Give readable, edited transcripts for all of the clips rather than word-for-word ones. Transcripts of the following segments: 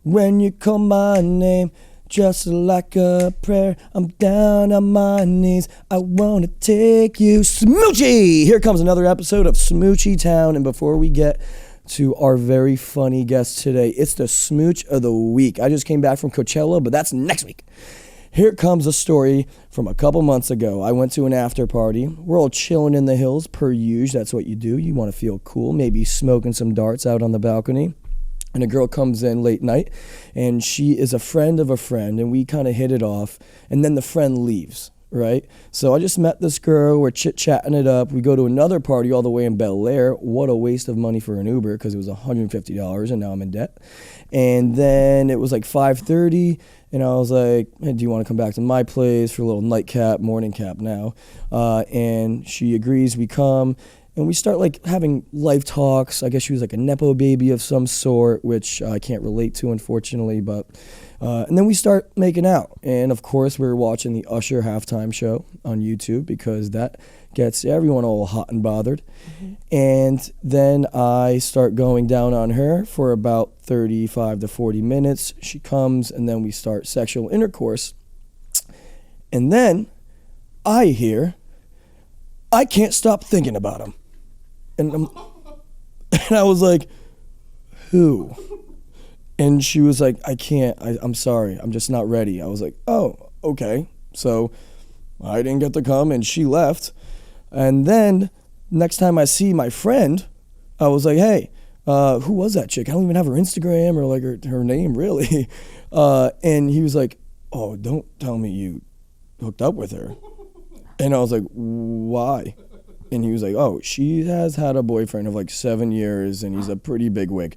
When you call my name, just like a prayer, I'm down on my knees. I want to take you Smoochie. Here comes another episode of Smoochie Town. And before we get to our very funny guest today, it's the Smooch of the Week. I just came back from Coachella, but that's next week. Here comes a story from a couple months ago. I went to an after party. We're all chilling in the hills, per usual. That's what you do. You want to feel cool, maybe smoking some darts out on the balcony. And a girl comes in late night, and she is a friend of a friend, and we kind of hit it off, and then the friend leaves, right? So I just met this girl, we're chit-chatting it up. We go to another party all the way in Bel Air. What a waste of money for an Uber, because it was $150, and now I'm in debt. And then it was like 5:30, and I was like, hey, do you want to come back to my place for a little nightcap, morning cap now? And she agrees, we come. And we start like having life talks. I guess she was like a Nepo baby of some sort, which I can't relate to, unfortunately. But and then we start making out. And of course, we were watching the Usher halftime show on YouTube because that gets everyone all hot and bothered. Mm-hmm. And then I start going down on her for about 35 to 40 minutes. She comes, and then we start sexual intercourse. And then I hear, I can't stop thinking about him. And I was like, who? And she was like, I can't, I'm sorry, I'm just not ready. I was like, oh, okay. So I didn't get to come, and she left. And then next time I see my friend, I was like, hey, who was that chick? I don't even have her Instagram or like her name, really. And he was like, oh, don't tell me you hooked up with her. And I was like, why? And he was like, oh, she has had a boyfriend of like 7 years, and he's a pretty big wig.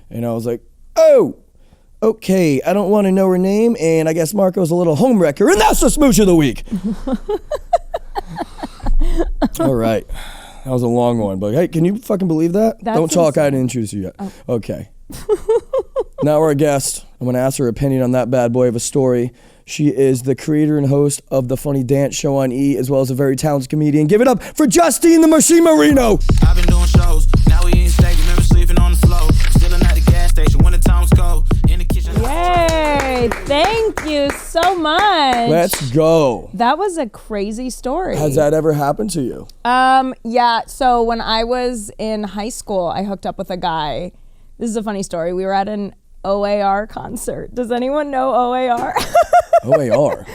And I was like, oh, okay, I don't want to know her name, and I guess Marco's a little homewrecker, and that's the Smooch of the Week. All right. That was a long one, but hey, can you fucking believe that? That's don't talk, insane. I didn't introduce you yet. Oh. Okay. Now our guest, I'm going to ask her opinion on that bad boy of a story. She is the creator and host of the funny dance show on E, as well as a very talented comedian. Give it up for Justine the Machine Marino. I've been doing shows. Now we eating steak. Remember sleeping on the floor. Still at the gas station when the time's cold. In the kitchen. Yay! Thank you so much. Let's go. That was a crazy story. Has that ever happened to you? Yeah. So when I was in high school, I hooked up with a guy. This is a funny story. We were at an OAR concert. Does anyone know OAR? OAR.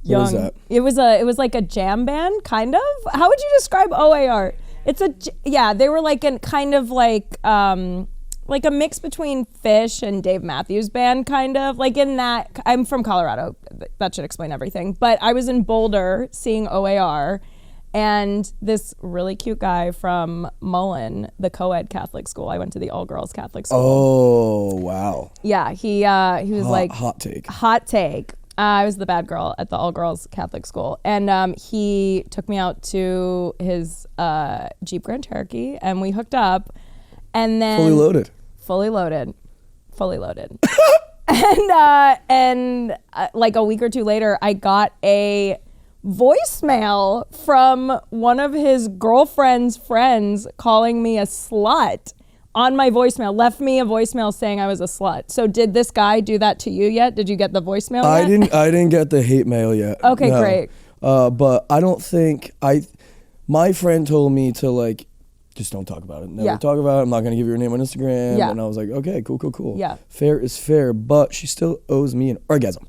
What is that? It was like a jam band, kind of. How would you describe OAR? They were like a kind of like a mix between Fish and Dave Matthews Band, kind of. Like in that, I'm from Colorado. That should explain everything. But I was in Boulder seeing OAR, and this really cute guy from Mullen, the co-ed Catholic school. I went to the all-girls Catholic school. Oh, wow. Yeah, he was Hot take. Hot take. I was the bad girl at the all-girls Catholic school. And he took me out to his Jeep Grand Cherokee, and we hooked up. And then Fully loaded. And like a week or two later, I got a voicemail from one of his girlfriend's friends calling me a slut on my voicemail. Left me a voicemail saying I was a slut. So did this guy do that to you yet? Did you get the voicemail yet? I didn't get the hate mail yet. Okay, no. Great. But I don't think my friend told me to like, just don't talk about it. Never talk about it. I'm not going to give you her name on Instagram. Yeah. And I was like, okay, cool. Yeah. Fair is fair, but she still owes me an orgasm.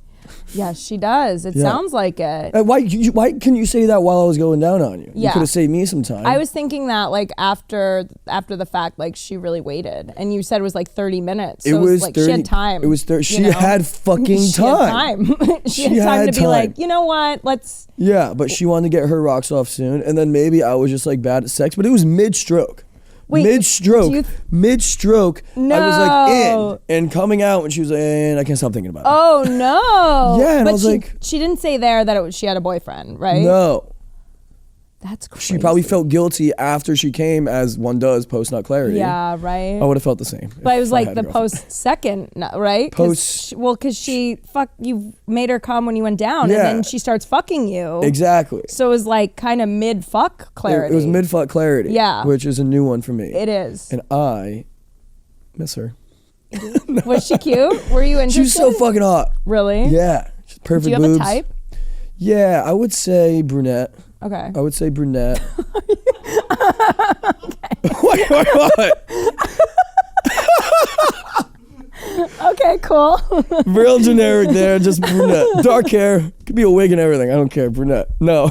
Yes, she does. It sounds like it. Why can you say that while I was going down on you? Yeah. You could have saved me some time. I was thinking that like after the fact, like she really waited, and you said it was like 30 minutes. So it was like 30, she had time. It was 30. She had fucking time. She had time to be like, you know what? Let's. Yeah, but she wanted to get her rocks off soon, and then maybe I was just like bad at sex, but it was mid-stroke. Wait, mid-stroke, no. I was like in and coming out when she was like, and I can't stop thinking about it. Oh no! Yeah, and but I was like, she didn't say there that she had a boyfriend, right? No. That's crazy. She probably felt guilty after she came, as one does post-nut clarity. Yeah, right. I would have felt the same. But it was like the post-second, right? Because you made her come when you went down, and then she starts fucking you. Exactly. So it was like kind of mid-fuck clarity. It was mid-fuck clarity. Yeah. Which is a new one for me. It is. And I miss her. Was she cute? Were you interested? She was so fucking hot. Really? Yeah. She's perfect Do you have boobs. a type? Yeah, I would say brunette. Okay. I would say brunette. What? Okay, cool. Real generic there, just brunette. Dark hair. Could be a wig and everything. I don't care. Brunette. No.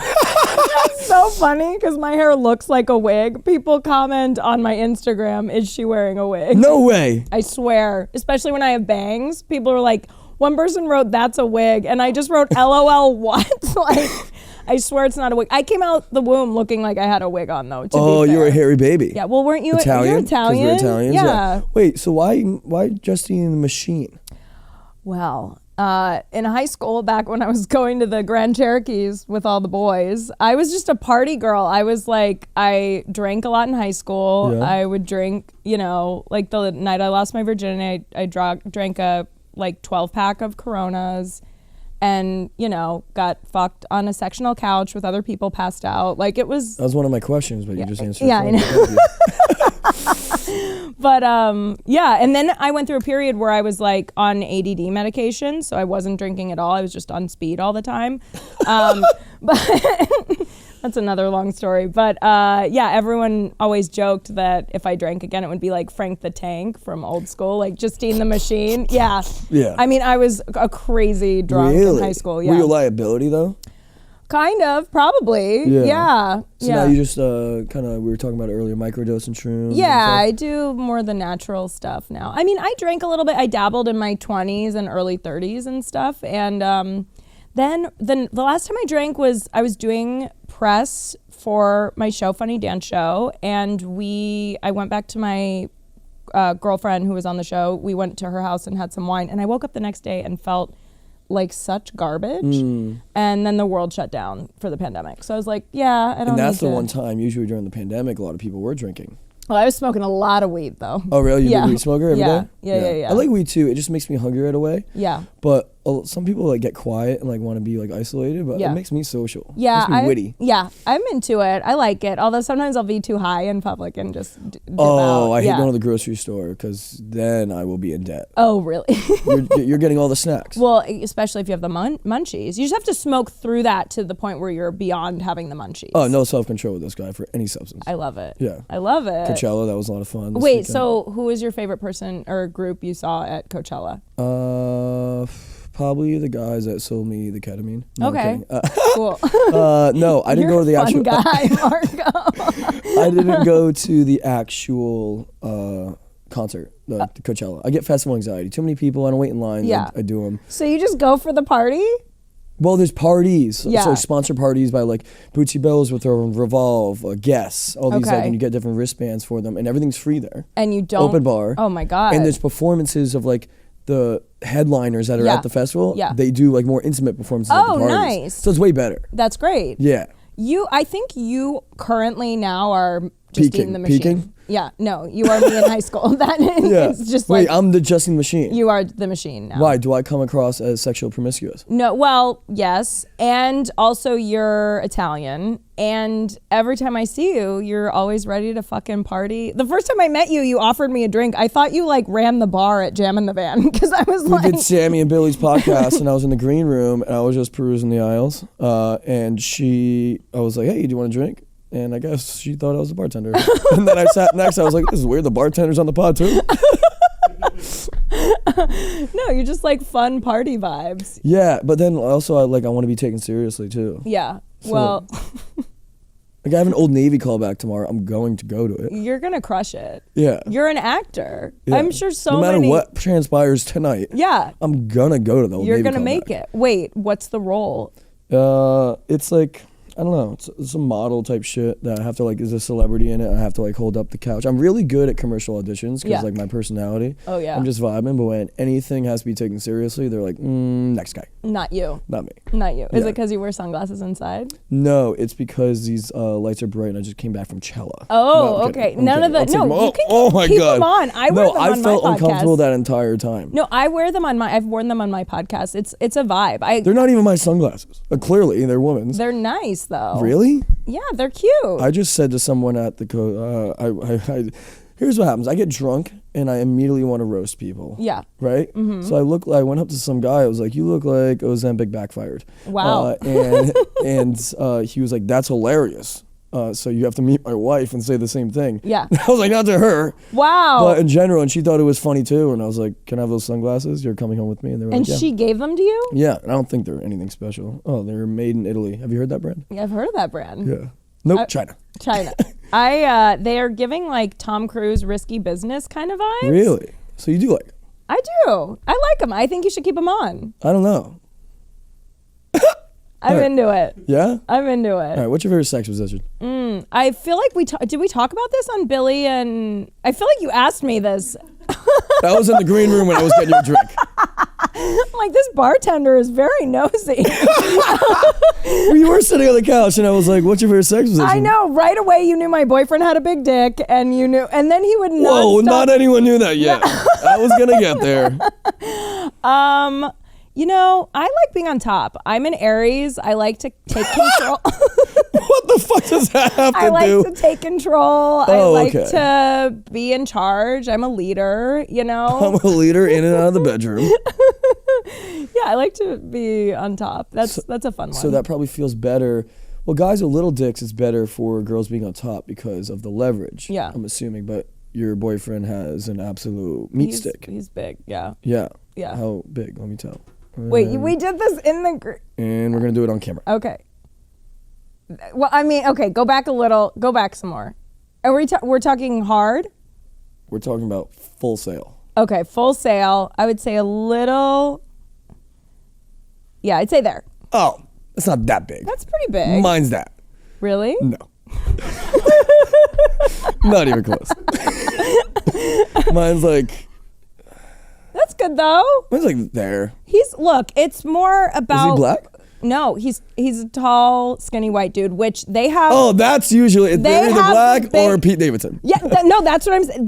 So funny because my hair looks like a wig. People comment on my Instagram, is she wearing a wig? No way. I swear, especially when I have bangs. People are like, one person wrote, that's a wig. And I just wrote, LOL, what? Like, I swear it's not a wig. I came out the womb looking like I had a wig on, though, to be fair. You were a hairy baby. Yeah, well, weren't you Italian? You're 'Cause Italian? we're Italians. Yeah. Wait, so why Justine the Machine? Well, in high school, back when I was going to the Grand Cherokees with all the boys, I was just a party girl. I was like, I drank a lot in high school. Yeah. I would drink, like the night I lost my virginity, I drank a 12-pack of Coronas and, got fucked on a sectional couch with other people passed out. Like it was... That was one of my questions, but you just answered Yeah, it. I know. But and then I went through a period where I was like on ADD medication, so I wasn't drinking at all. I was just on speed all the time. But that's another long story. But everyone always joked that if I drank again, it would be like Frank the Tank from old school, like Justine the Machine. Yeah. Yeah. I mean, I was a crazy drunk in high school. Yeah. Were you a liability though? Kind of, probably. Yeah. So now you just kind of, we were talking about it earlier, microdosing shrooms. Yeah, I do more the natural stuff now. I mean, I drank a little bit. I dabbled in my 20s and early 30s and stuff. And then the last time I drank was I was doing press for my show, Funny Dance Show. And I went back to my girlfriend who was on the show. We went to her house and had some wine. And I woke up the next day and felt like such garbage, and then the world shut down for the pandemic. So I was like, yeah, I don't. And that's need the to. one time, usually during the pandemic, a lot of people were drinking. Well, I was smoking a lot of weed though. Oh, really? You're a weed smoker every day? Yeah. I like weed too. It just makes me hungry right away. Yeah. But some people like get quiet and like want to be like isolated, but it makes me social. Yeah, it makes me witty. Yeah, I'm into it. I like it. Although sometimes I'll be too high in public and just dip Oh, out. I hate going to the grocery store because then I will be in debt. Oh, really? You're getting all the snacks. Well, especially if you have the munchies. You just have to smoke through that to the point where you're beyond having the munchies. Oh, no self-control with this guy for any substance. I love it. Yeah. I love it. Coachella, that was a lot of fun. this Wait, weekend. so who was your favorite person or group you saw at Coachella? Probably the guys that sold me the ketamine. No, I'm Okay. kidding. Cool. No, I didn't go to the You're a actual. fun guy, Marco. I didn't go to the actual concert, the Coachella. I get festival anxiety. Too many people. I don't wait in lines. Yeah. I do them. So you just go for the party? Well, there's parties. Yeah. So sponsor parties by like Bootsy Bells with Revolve, Guess, all these like, Okay. and you get different wristbands for them, and everything's free there. And you don't... Open bar. Oh my God. And there's performances of like the headliners that are Yeah. at the festival. Yeah. They do like more intimate performances at the Oh, parties. nice. So it's way better. That's great. Yeah. I think you currently now are Justine the Machine. Peaking? Yeah, no, you are me in high school. That Yeah. it's just Wait, like I'm the Justine Machine. you are the machine now. Why? Do I come across as sexual promiscuous? No, well, yes, and also you're Italian, and every time I see you, you're always ready to fucking party. The first time I met you, you offered me a drink. I thought you like ran the bar at Jam in the Van because I was We like, did Sammy and Billy's podcast, and I was in the green room, and I was just perusing the aisles, and I was like, hey, do you want a drink? And I guess she thought I was a bartender. And then I sat next, I was like, this is weird, the bartender's on the pod too? no, you're just like fun party vibes. Yeah, but then also I want to be taken seriously too. Yeah, So- well, Like I have an Old Navy callback tomorrow, I'm going to go to it. you're gonna crush it. Yeah. You're an actor. Yeah. I'm sure so no matter many. what transpires tonight, Yeah, I'm gonna go to the Old you're Navy gonna make callback. it. Wait, what's the role? It's like, I don't know, it's a model type shit that I have to like, is a celebrity in it, I have to like hold up the couch. I'm really good at commercial auditions because Yeah. like my personality. Oh, yeah. I'm just vibing, but when anything has to be taken seriously, they're like, next guy, Not you. not me. Not you. Is Yeah. it because you wear sunglasses inside? No, it's because these lights are bright and I just came back from Cella. Oh, No, I'm okay. kidding. I'm None of kidding. the. I'll No, take you can oh my keep God. them on. I wear them I on felt my uncomfortable podcast. that entire time. No, I wear them on my. I've worn them on my podcast. It's a vibe. They're not even my sunglasses. Clearly, they're women's. They're nice though. Really? Yeah, they're cute. I just said to someone at the here's what happens. I get drunk and I immediately want to roast people. Yeah. Right? So I went up to some guy. I was like, you look like Ozempic backfired. Wow. And he was like, that's hilarious. So you have to meet my wife and say the same thing. Yeah. I was like, not to her. Wow. But in general, and she thought it was funny too. And I was like, can I have those sunglasses? You're coming home with me. And they were And like, yeah. she gave them to you? Yeah, and I don't think they're anything special. Oh, they're made in Italy. Have you heard that brand? Yeah, I've heard of that brand. Yeah. Nope, China. China. They are giving like Tom Cruise risky business kind of vibes. Really? So you do like it? I do. I like them. I think you should keep them on. I don't know. I'm into it. Yeah? I'm into it. All right, what's your favorite sex position? I feel like did we talk about this on Billy and I feel like you asked me this. That was in the green room when I was getting you a drink. I'm like, this bartender is very nosy. We were sitting on the couch and I was like, what's your favorite sex position? I know. Right away you knew my boyfriend had a big dick and you knew, and then he would not Whoa, stop. not anyone knew that yet. I was going to get there. You know, I like being on top. I'm an Aries. I like to take control. What the fuck does that have to I like do? to take control. I Oh, like okay. to be in charge. I'm a leader, you know? I'm a leader in and out of the bedroom. Yeah, I like to be on top. That's a fun one. So that probably feels better. Well, guys with little dicks, it's better for girls being on top because of the leverage. Yeah. I'm assuming, but your boyfriend has an absolute meat stick. He's big, yeah. Yeah. Yeah. How big? Let me tell. Wait, we did this in the... And we're going to do it on camera. Okay. Well, I mean, okay, go back a little. Go back some more. Are we're talking hard? We're talking about full sail. Okay, full sail. I would say a little... Yeah, I'd say there. Oh, it's not that big. That's pretty big. Mine's that. Really? No. Not even close. Mine's like... That's good, though. Mine's like there. Look, it's more about... Is he black? No, he's a tall, skinny white dude, which they have... Oh, that's usually... They're either have black big- or Pete Davidson. Yeah, no, that's what I'm saying.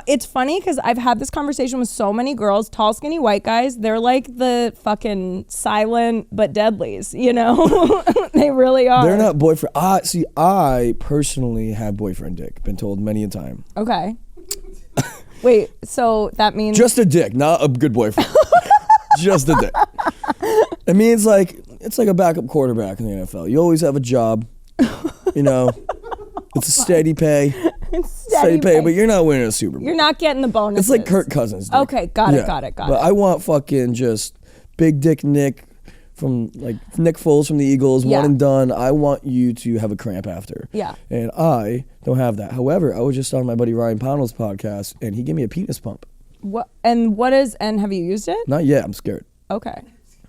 It's funny because I've had this conversation with so many girls, tall, skinny white guys. They're like the fucking silent but deadlies, you know? They really are. They're not boyfriend. I personally have boyfriend dick. Been told many a time. Okay. Wait, so that means... Just a dick, not a good boyfriend. Just a dick. It means it's like a backup quarterback in the NFL. You always have a job. You know, it's a steady pay. Steady pay, but you're not winning a Super Bowl. You're not getting the bonuses. It's like Kirk Cousins. Dick. Okay, got it. But I want fucking just big dick Nick from like Nick Foles from the Eagles, Yeah. one and done. I want you to have a cramp after. Yeah. And I don't have that. However, I was just on my buddy Ryan Pownell's podcast and he gave me a penis pump. And have you used it? Not yet, I'm scared. Okay.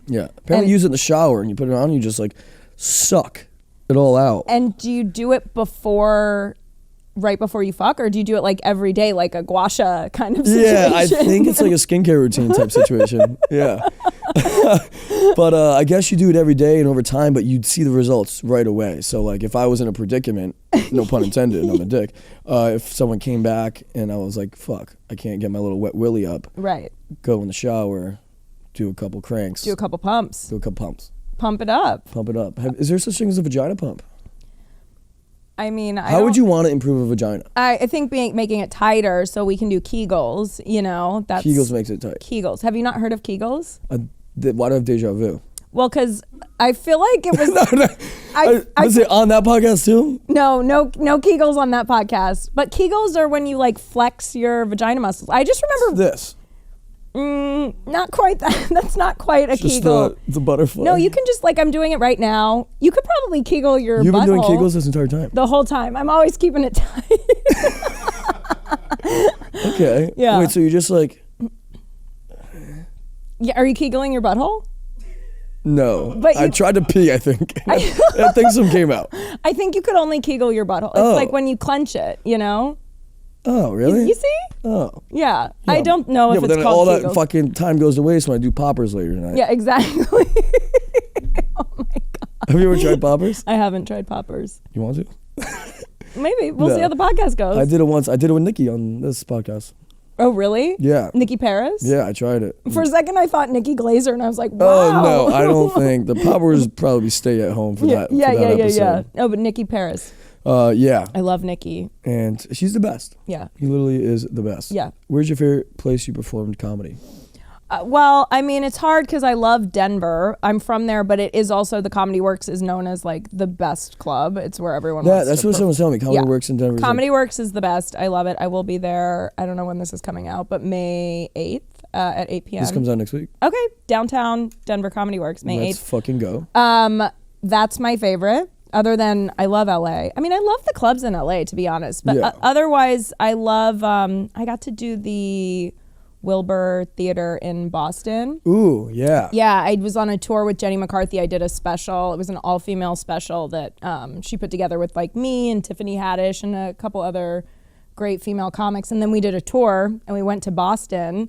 Yeah. Apparently you use it in the shower and you put it on and you just like suck it all out. And do you do it right before you fuck, or do you do it like every day, like a gua sha kind of situation? Yeah, I think it's like a skincare routine type situation. Yeah. But I guess you do it every day and over time, but you'd see the results right away. So like if I was in a predicament, no pun intended, I'm a dick, if someone came back and I was like, fuck, I can't get my little wet willy up. Right. Go in the shower, do a couple cranks. Do a couple pumps. Do a couple pumps. Pump it up. Pump it up. Is there such thing as a vagina pump? I mean, How would you want to improve a vagina? I think making it tighter so we can do Kegels, you know. Kegels makes it tight. Kegels. Have you not heard of Kegels? Why do I have deja vu? Well, because I feel like it was... Was it on that podcast too? No Kegels on that podcast. But Kegels are when you like flex your vagina muscles. I just remember... This. Not quite that. That's not quite a Just Kegel. the butterfly. No, you can just like, I'm doing it right now. You could probably Kegel your You've been doing butthole Kegels this entire time. the whole time. I'm always keeping it tight. Okay. Yeah. Wait, so you're just like... Yeah, are you Kegeling your butthole? No. But I you- tried to pee, I think. I think some came out. I think you could only Kegel your butthole. It's like when you clench it, you know? Oh, really? You see? Oh. Yeah. I don't know if but it's then called all Kegels. that fucking time goes to waste when I do poppers later tonight. Yeah, exactly. Oh my God. Have you ever tried poppers? I haven't tried poppers. You want to? Maybe. We'll No. see how the podcast goes. I did it once. I did it with Nikki on this podcast. Oh, really? Yeah. Nikki Paris? Yeah, I tried it. For a second, I thought Nikki Glazer, and I was like, wow. Oh, no, I don't think. The poppers probably stay at home for that. Yeah. episode. Oh, but Nikki Paris. Yeah. I love Nikki. And she's the best. Yeah. He literally is the best. Yeah. Where's your favorite place you performed comedy? Well, I mean, it's hard because I love Denver. I'm from there, but it is also the Comedy Works is known as like the best club. It's where everyone wants That's to what someone's telling me. Comedy Yeah. Works in Denver. Comedy Works is the best. I love it. I will be there. I don't know when this is coming out, but May 8th at 8 p.m. This comes out next week. Okay, downtown Denver Comedy Works, May 8th. Let's fucking go. That's my favorite. Other than I love LA. I mean, I love the clubs in LA, to be honest. But Yeah. Otherwise, I love. I got to do the Wilbur Theater in Boston. Ooh, yeah. Yeah, I was on a tour with Jenny McCarthy. I did a special. It was an all-female special that she put together with like me and Tiffany Haddish and a couple other great female comics. And then we did a tour and we went to Boston.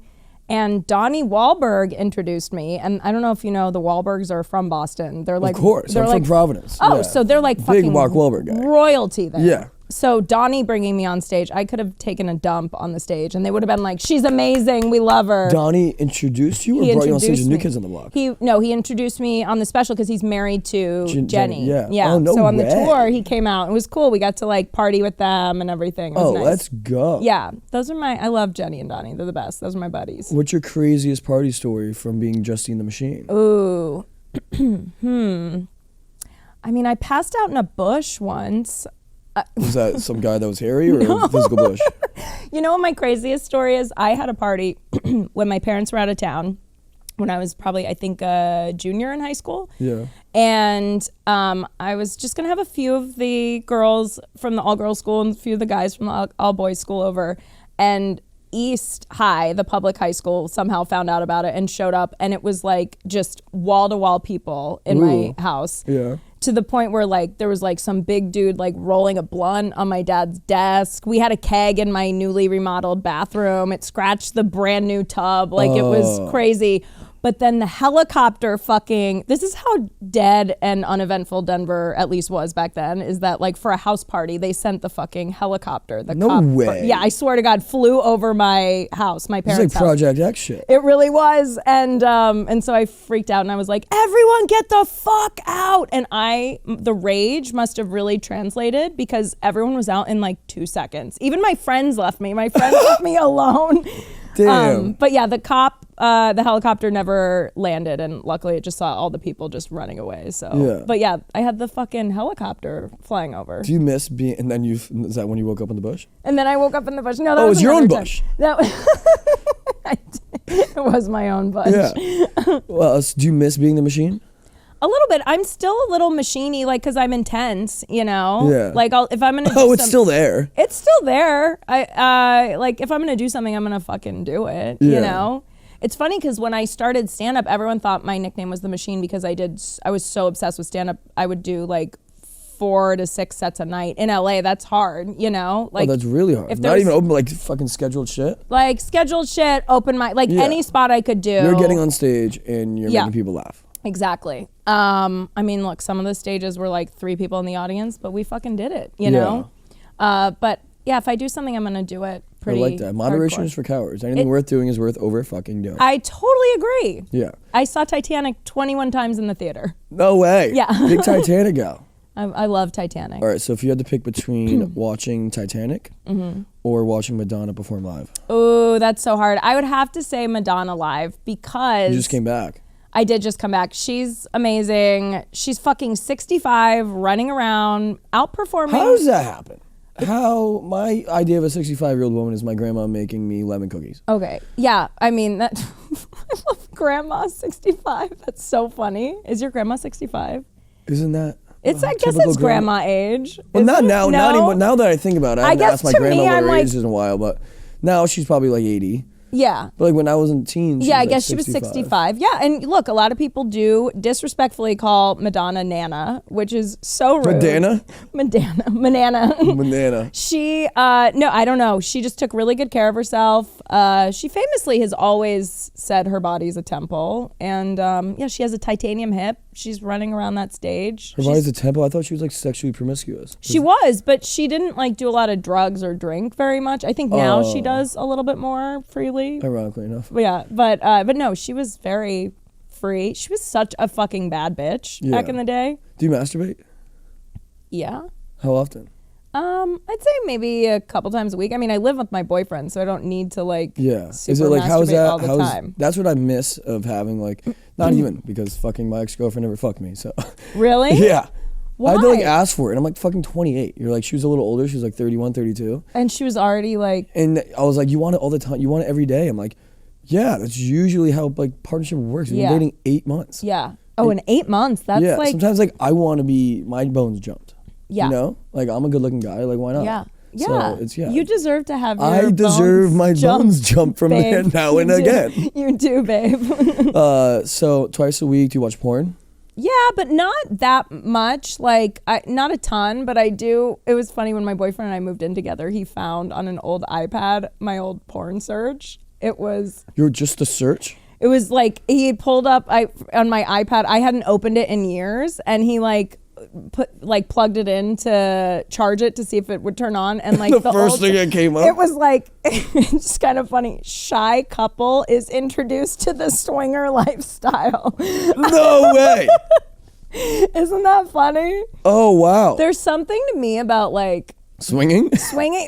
And Donnie Wahlberg introduced me. And I don't know if you know, the Wahlbergs are from Boston. They're like, Of course. they're I'm like, from Providence. Oh, Yeah. so they're like Big fucking Mark Wahlberg guy. royalty there. Yeah. So Donnie bringing me on stage, I could have taken a dump on the stage and they would have been like, she's amazing, we love her. Donnie introduced you or He brought you on stage introduced as New me. Kids on the Block? He introduced me on the special because he's married to Jenny. Yeah. Oh, no So on way. the tour, he came out. It was cool. We got to like party with them and everything. It was nice. Let's go. Yeah, those are I love Jenny and Donnie. They're the best. Those are my buddies. What's your craziest party story from being Justine the Machine? Ooh. I mean, I passed out in a bush once. Was that some guy that was hairy or a physical bush? You know what my craziest story is? I had a party when my parents were out of town when I was probably, I think, a junior in high school. Yeah. And I was just going to have a few of the girls from the all-girls school and a few of the guys from the all-boys school over. And East High, the public high school, somehow found out about it and showed up. And it was like just wall-to-wall people in my house. Yeah. To the point where like there was like some big dude like rolling a blunt on my dad's desk. We had a keg in my newly remodeled bathroom. It scratched the brand new tub. Like it was crazy. But then the helicopter this is how dead and uneventful Denver at least was back then, is that like for a house party, they sent the fucking helicopter. No way. Yeah, I swear to God, flew over my house, my It's parents' like house. Project X shit. It really was. And so I freaked out and I was like, everyone get the fuck out. And the rage must have really translated because everyone was out in like 2 seconds. Even my friends left me. My friends left me alone. Damn. But yeah, the helicopter never landed, and luckily it just saw all the people just running away. So, Yeah. But yeah, I had the fucking helicopter flying over. Do you miss being, and then is that when you woke up in the bush? And then I woke up in the bush. No, that Oh, was it's your own another time. bush. That it was my own bush. Yeah. Well, do you miss being the machine? A little bit. I'm still a little machiney, like, because I'm intense, you know? Yeah. Like, if I'm going to Oh, it's still there. It's still there. Like, if I'm going to do something, I'm going to fucking do it, Yeah. you know? It's funny because when I started stand-up, everyone thought my nickname was The Machine because I was so obsessed with stand-up. I would do, like, 4 to 6 sets a night. In LA, that's hard, you know? Like, that's really hard. if Not there's- even open, but like fucking scheduled shit. like, scheduled shit, open mic, like, Yeah. any spot I could do. You're getting on stage and you're Yeah. making people laugh. Exactly. I mean, look, some of the stages were like 3 people in the audience, but we fucking did it, you know? But yeah, if I do something, I'm going to do it pretty I like that. Moderation hardcore. is for cowards. Anything worth doing is worth over fucking doing. I totally agree. Yeah. I saw Titanic 21 times in the theater. No way. Yeah. Big Titanic gal. I love Titanic. All right, so if you had to pick between watching Titanic or watching Madonna perform live, Ooh, that's so hard. I would have to say Madonna live because you just came back. I did just come back. She's amazing. She's fucking 65, running around, outperforming. How does that happen? How my idea of a 65-year-old woman is my grandma making me lemon cookies. Okay. Yeah. I mean, that I love grandma 65. That's so funny. Is your grandma 65? Isn't that? It's, I guess typical it's grandma age. Well, Is not it? now. No? Not anymore. Now that I think about it, I haven't guess asked my to grandma me, what I'm her like- age is in a while, but now she's probably like 80. Yeah. But like when I was in teens, Yeah, I like guess she was 65. Yeah, and look, a lot of people do disrespectfully call Madonna Nana, which is so rude. Madonna? Manana. Banana. She, no, I don't know. She just took really good care of herself. She famously has always said her body's a temple. And yeah, she has a titanium hip. She's running around that stage. Her body's a temple. I thought she was like sexually promiscuous. She was, but she didn't like do a lot of drugs or drink very much. I think now she does a little bit more freely. Ironically enough. Yeah, but no, she was very free. She was such a fucking bad bitch back Yeah. in the day. Do you masturbate? Yeah. How often? I'd say maybe a couple times a week. I mean, I live with my boyfriend, so I don't need to like Is super it like how's masturbate that? all the time. That's what I miss of having like not even because fucking my ex-girlfriend never fucked me. So Really? yeah. Why? I had to like ask for it. And I'm like fucking 28. You're like she was a little older. She was like 31, 32. And she was already like. And I was like, you want it all the time. You want it every day. I'm like, yeah, that's usually how like partnership works. We've been dating 8 months. Yeah. Oh, in 8 months. That's like. Sometimes like I want to be my bones jumped. Yeah. You know, like I'm a good looking guy. Like why not? Yeah. So Yeah. it's You deserve to have your I deserve my bones jumped from babe. now and You do. again. You do, babe. So twice a week, do you watch porn? Yeah, but not that much. Like, not a ton, but I do. It was funny when my boyfriend and I moved in together. He found on an old iPad my old porn search. It was. You're just a search? It was like he had pulled up on my iPad. I hadn't opened it in years, and he plugged it in to charge it to see if it would turn on, and like the first thing that came up. It was like it's just kind of funny. Shy couple is introduced to the swinger lifestyle. No way. Isn't that funny? Oh wow. There's something to me about like swinging.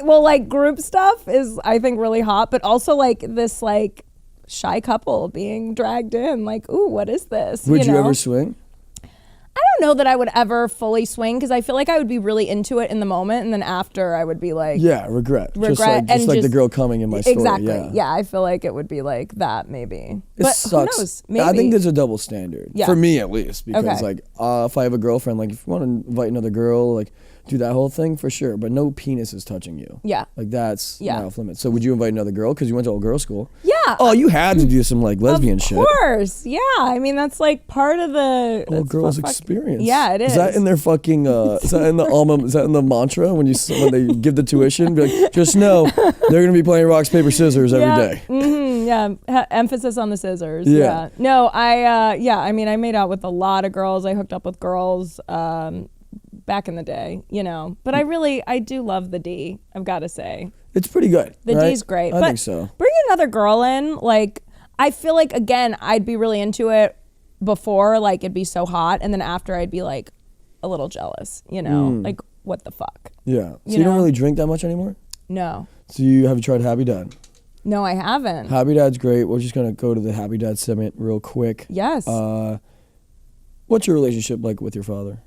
Well, like group stuff is I think really hot, but also like this like shy couple being dragged in. Like, ooh, what is this? Would you ever swing? I don't know that I would ever fully swing because I feel like I would be really into it in the moment, and then after I would be like, regret. Just and like the girl coming in my story. Exactly. Yeah, I feel like it would be like that maybe. But sucks. Who knows? Maybe. I think there's a double standard for me at least because Okay. if I have a girlfriend, like if you want to invite another girl, like do that whole thing for sure, but no penis is touching you. Yeah. Like that's not off limits. So would you invite another girl because you went to all girls school? Yeah. Oh, you had to do some like lesbian shit. Of course. Yeah. I mean that's like part of the whole girls experience. Yeah, it is. Is that in their fucking? Is that in the Is that in the mantra when they give the tuition? Be like, just know they're gonna be playing rocks paper scissors every day. Mm-hmm, yeah. Emphasis on the scissors. Yeah. No, I mean I made out with a lot of girls. I hooked up with girls back in the day, you know. But I do love the D. I've got to say. It's pretty good. The D's great. I think so. Bringing another girl in, like, I feel like, again, I'd be really into it before, like, it'd be so hot. And then after, I'd be, like, a little jealous, you know? Like, what the fuck? Yeah. So you don't really drink that much anymore? No. So have you tried Happy Dad? No, I haven't. Happy Dad's great. We're just going to go to the Happy Dad segment real quick. Yes. What's your relationship like with your father?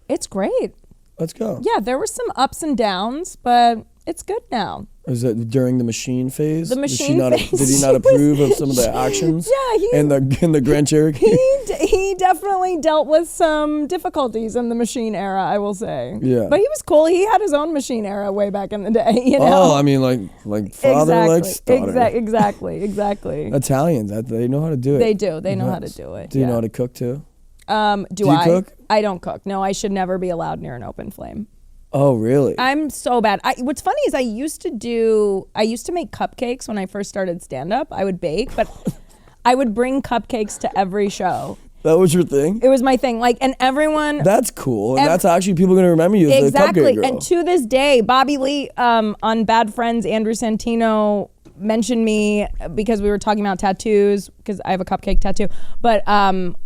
It's great. Let's go. Yeah, there were some ups and downs, but it's good now. Is that during the machine phase? The machine phase. Did he not approve of some of the actions? Yeah, in the Grand Cherokee. He definitely dealt with some difficulties in the machine era, I will say. Yeah. But he was cool. He had his own machine era way back in the day. You know. Oh, I mean, like father likes daughter. Exactly. Italians, they know how to do it. They do. They know how to do it. Do you know how to cook too? Do you cook? I don't cook. No, I should never be allowed near an open flame. Oh, really? I'm so bad. What's funny is I used to make cupcakes when I first started stand-up. I would bake, but I would bring cupcakes to every show. That was your thing? It was my thing. Like, and everyone... That's cool. And that's actually people going to remember you as the cupcake girl. And to this day, Bobby Lee on Bad Friends, Andrew Santino mentioned me because we were talking about tattoos because I have a cupcake tattoo, but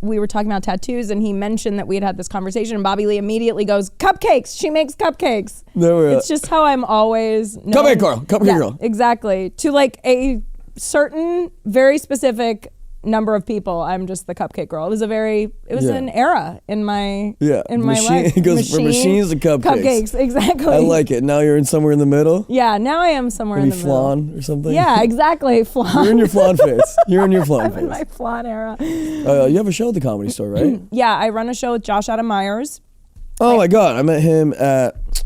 we were talking about tattoos and he mentioned that we had this conversation and Bobby Lee immediately goes, cupcakes, she makes cupcakes. It's just how I'm always known. Cupcake girl. Exactly. To like a certain very specific number of people, I'm just the cupcake girl. It was an era in my life. It goes from machines to cupcakes. Cupcakes, exactly. I like it. Now you're somewhere in the middle. Yeah, now I am somewhere in the middle. Flan or something. Yeah, exactly. Flan. You're in your flan phase. I'm in my flan era. You have a show at the Comedy Store, right? Yeah, I run a show with Josh Adam Myers. Oh my God, I met him at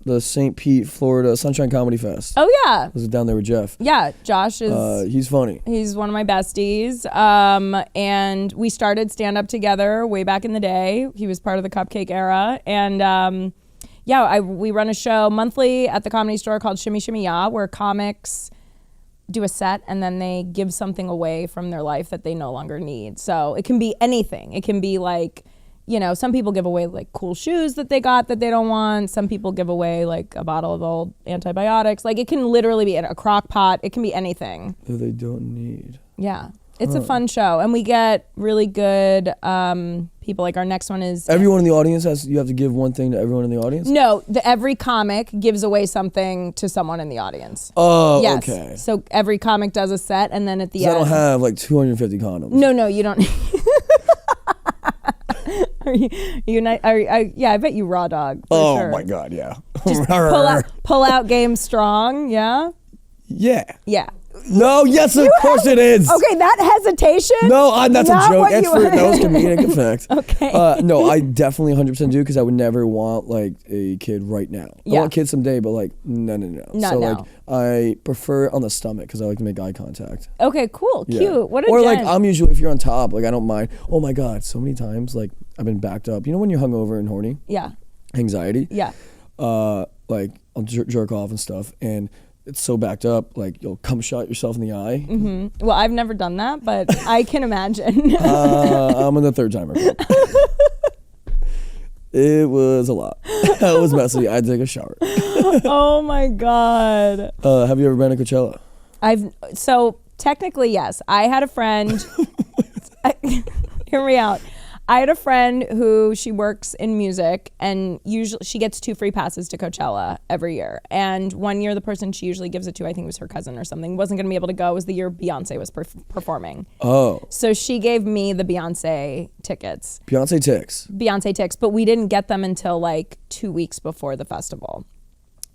the St. Pete, Florida Sunshine Comedy Fest. Oh yeah. Was it down there with Jeff? Yeah, Josh is. He's funny. He's one of my besties. And we started stand up together way back in the day. He was part of the Cupcake era, and we run a show monthly at the Comedy Store called Shimmy Shimmy Ya, where comics do a set and then they give something away from their life that they no longer need. So it can be anything. It can be like, you know, some people give away like cool shoes that they got that they don't want. Some people give away like a bottle of old antibiotics. Like it can literally be a crock pot. It can be anything. That they don't need. Yeah. It's a fun show. And we get really good people people. Like our next one is Everyone in the audience you have to give one thing to everyone in the audience? No, every comic gives away something to someone in the audience. Oh, yes. okay. So every comic does a set, and then at the end. I don't have like 250 condoms. No, you don't. Yeah, I bet you raw dog. Oh sure. my God, yeah. Just pull out game strong, yeah? Yeah. Yeah. No, yes, of course it is. Okay, that hesitation. No, that's a not joke. what That you was comedic effect. Okay. No, I definitely 100% do because I would never want like a kid right now. Yeah. I want kids someday, but like no. Not so now. like I prefer it on the stomach because I like to make eye contact. Okay, cool, Yeah. cute. What a Or like gent. I'm usually if you're on top, like I don't mind. Oh my God, so many times like I've been backed up. You know when you're hungover and horny? Yeah. Anxiety. Yeah. Like I'll jerk off and stuff, and it's so backed up, like you'll come shot yourself in the eye. Mm-hmm. Well, I've never done that, but I can imagine. I'm on the third timer. It was a lot. It was messy. I had to take a shower. Oh my God. Have you ever been to Coachella? So technically, yes. I had a friend. Hear me out. I had a friend who she works in music, and usually she gets 2 free passes to Coachella every year. And one year, the person she usually gives it to, I think it was her cousin or something, wasn't going to be able to go. It was the year Beyonce was performing. Oh. So she gave me the Beyonce tickets. Beyonce tickets, but we didn't get them until like 2 weeks before the festival.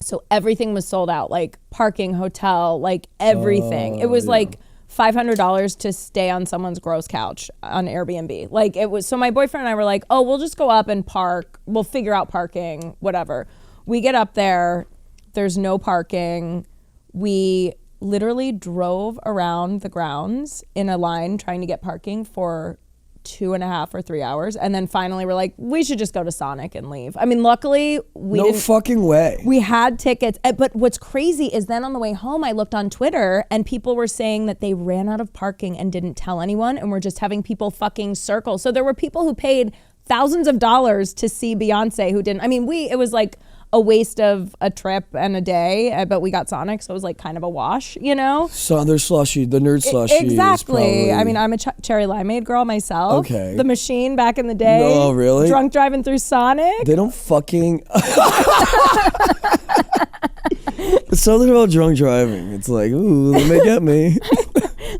So everything was sold out, like parking, hotel, like everything. It was like $500 to stay on someone's gross couch on Airbnb. Like it was, so my boyfriend and I were like, oh, we'll just go up and park. We'll figure out parking, whatever. We get up there, there's no parking. We literally drove around the grounds in a line trying to get parking for 2.5 or 3 hours. And then finally we're like, we should just go to Sonic and leave. I mean, luckily No fucking way. We had tickets. But what's crazy is then on the way home, I looked on Twitter and people were saying that they ran out of parking and didn't tell anyone and were just having people fucking circle. So there were people who paid thousands of dollars to see Beyonce who didn't. I mean, it was like a waste of a trip and a day, but we got Sonic, so it was like kind of a wash, you know? So there's slushy, the nerd slushy. Exactly. I mean, I'm a cherry limeade girl myself. Okay. The Machine back in the day. No, really? Drunk driving through Sonic. They don't fucking... It's something about drunk driving. It's like, ooh, they may get me.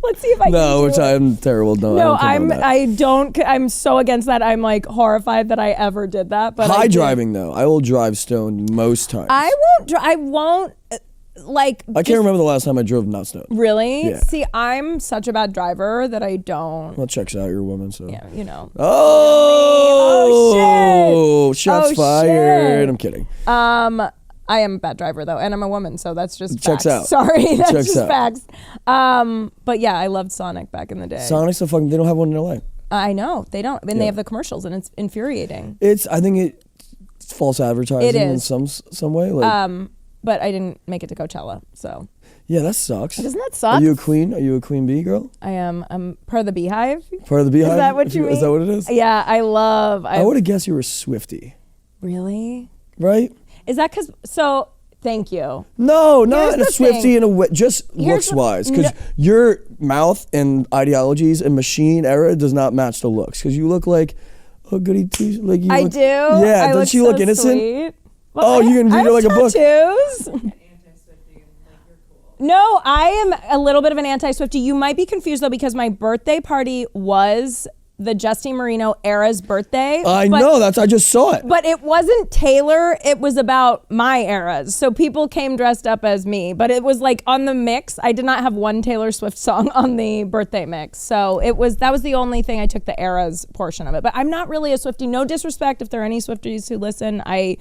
Let's see if I can No, do which it. I'm terrible. No, I'm I'm so against that. I'm like horrified that I ever did that. But high driving though. I will drive stoned most times. I won't like. I can't remember the last time I drove not stoned. Really? Yeah. See, I'm such a bad driver that I don't. Well, checks out. You're a woman, so. Yeah, you know. Oh, shots fired. Shit. I'm kidding. I am a bad driver though, and I'm a woman, so that's just Checks facts. out. Sorry, that's Checks just out. facts. But yeah, I loved Sonic back in the day. Sonic's the fucking. They don't have one in LA. I know they don't, and Yeah. they have the commercials, and it's infuriating. I think it's false advertising It is. in some way. Like, But I didn't make it to Coachella, so yeah, that sucks. doesn't that suck? Are you a queen? Are you a queen bee girl? I am. I'm part of the Beehive. Part of the Beehive? Is that what you mean? Is that what it is? Yeah, I would have guessed you were a Swiftie. Really? Right? Is that because? So thank you. No, not Here's a the Swiftie thing. in a way, just Here's looks wise. Because no- your mouth and ideologies and machine era does not match the looks. Because you look like a goody two. Like you I look, do. Yeah, I don't you so look innocent? Sweet. Well, Oh, you can read I it have like a book. tattoos. No, I am a little bit of an anti-Swiftie. You might be confused though because my birthday party was the Justine Marino era's birthday. I know, I just saw it. But it wasn't Taylor, it was about my eras. So people came dressed up as me, but it was like on the mix. I did not have one Taylor Swift song on the birthday mix. So that was the only thing I took the eras portion of it. But I'm not really a Swiftie. No disrespect if there are any Swifties who listen. I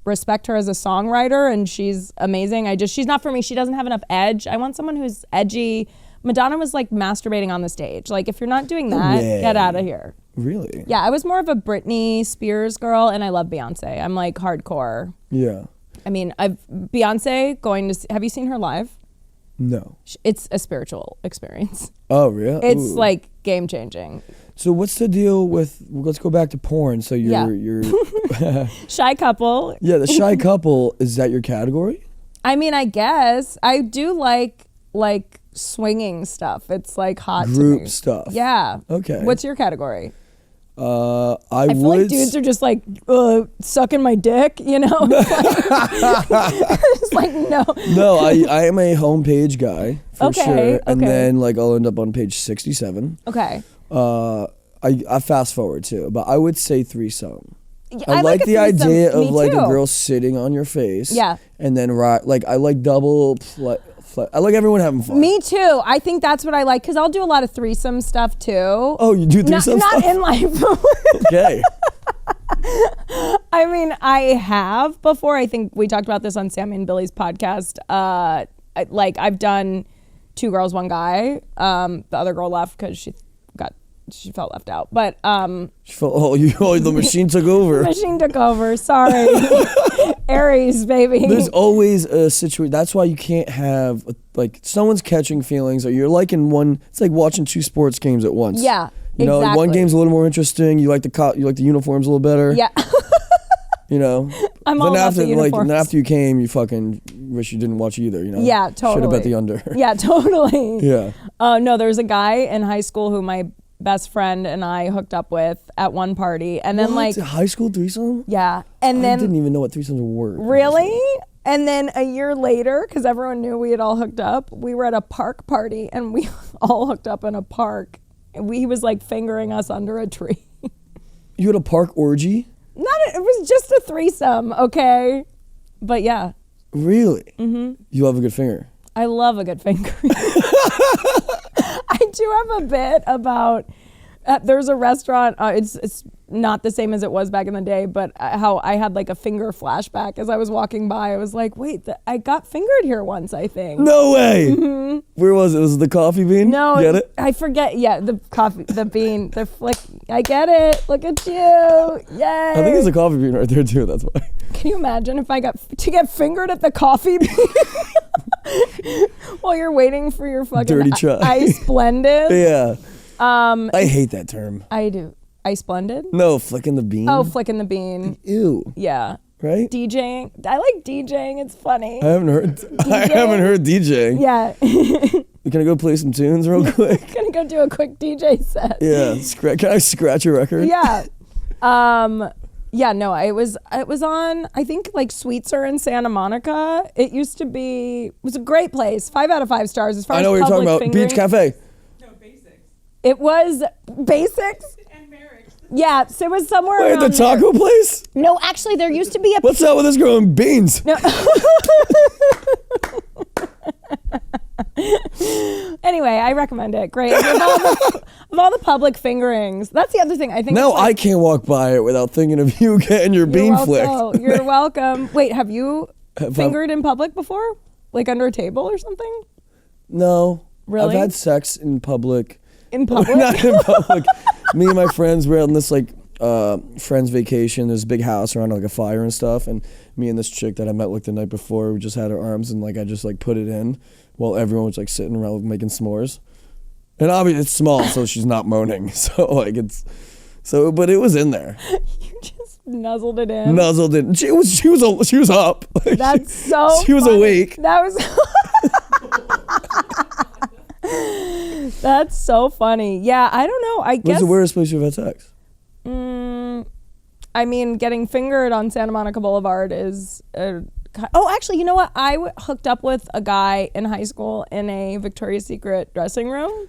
respect her as a songwriter and she's amazing. She's not for me. She doesn't have enough edge. I want someone who's edgy. Madonna was like masturbating on the stage. Like if you're not doing that, get out of here. Really? Yeah, I was more of a Britney Spears girl and I love Beyonce. I'm like hardcore. Yeah. I mean, Beyonce have you seen her live? No. It's a spiritual experience. Oh, really? It's Ooh. like game changing. So what's the deal with, let's go back to porn. So you're Shy couple. Yeah, the shy couple, is that your category? I mean, I guess I do like swinging stuff. It's like hot to me. Group stuff. Yeah. Okay. What's your category? I feel would. like dudes are just like sucking my dick, you know? It's like no. No, I am a homepage guy for sure, and okay. then like I'll end up on page 67. Okay. I fast forward too, but I would say threesome. Yeah, I like a the threesome. idea of Me like too. a girl sitting on your face. Yeah. And then like I like double. I like everyone having fun. Me too. I think that's what I like because I'll do a lot of threesome stuff too. Oh, you do threesome Not stuff? in life. Okay. I mean, I have before. I think we talked about this on Sammy and Billy's podcast. I've done 2 girls, 1 guy. The other girl left because she felt left out. But She felt, the machine took over. machine took over. Sorry, Aries, baby. There's always a situation. That's why you can't have like someone's catching feelings, or you're like in one. It's like watching 2 sports games at once. Yeah, You know, exactly. one game's a little more interesting. You like the uniforms a little better. Yeah. You know. I'm all about the uniforms. Then after you came, you fucking wish you didn't watch either. You know. Yeah, totally. Should have bet the under. Yeah, totally. Yeah. No, there was a guy in high school who my best friend and I hooked up with at one party, and then What? High school threesome? yeah, and I then didn't even know what threesomes were. really, and then a year later, because everyone knew we had all hooked up, we were at a park party and we all hooked up in a park. And he was like fingering us under a tree. You had a park orgy? It was just a threesome, okay? But yeah. Really? Mm-hmm. You love a good finger. I love a good fingering. I do have a bit about there's a restaurant. It's not the same as it was back in the day, but how I had like a finger flashback as I was walking by. I was like, wait, I got fingered here once, I think. No way. Mm-hmm. Where was it? Was it the Coffee Bean? No, Get it? I forget. Yeah, the coffee, the bean, the flick. I get it. Look at you. Yay. I think it's a Coffee Bean right there too. That's why. Can you imagine if I got to get fingered at the Coffee Bean while you're waiting for your fucking Dirty chai. Ice Splendid? Yeah. I hate that term. I do. Ice Splendid? No, flicking the bean. Oh, flicking the bean. Ew. Yeah. Right? DJing. I like DJing. It's funny. I haven't heard DJing. Yeah. Can I go play some tunes real quick? Gonna go do a quick DJ set. Yeah. Can I scratch a record? Yeah. Yeah, no, it was on, I think, like Sweetser in Santa Monica. It was a great place. 5 out of 5 stars as far as I know what you're talking public about. fingering. Beach Cafe. No, Basics. It was Basics? And Merrick's. Yeah, so it was somewhere Wait, around the taco place? No, actually, there used to be a... What's up with this girl and beans? No. Anyway, I recommend it. Great. Of all the public fingerings. That's the other thing. I think. No, it's like, I can't walk by it without thinking of you getting your bean flicked. You're welcome. Wait, have you fingered in public before? Like under a table or something? No. Really? I've had sex in public. In public? Not in public. Me and my friends were on this like friends vacation. There's a big house around like a fire and stuff, and me and this chick that I met like the night before, we just had our arms and like I just like put it in while everyone was like sitting around making s'mores. And obviously it's small, so she's not moaning. So like but it was in there. You just nuzzled it in. Nuzzled it. She was up. Like, That's so she was funny. awake. That was That's so funny. Yeah, I don't know. I guess What's the weirdest place you've had sex? I mean, getting fingered on Santa Monica Boulevard is actually, you know what? I hooked up with a guy in high school in a Victoria's Secret dressing room.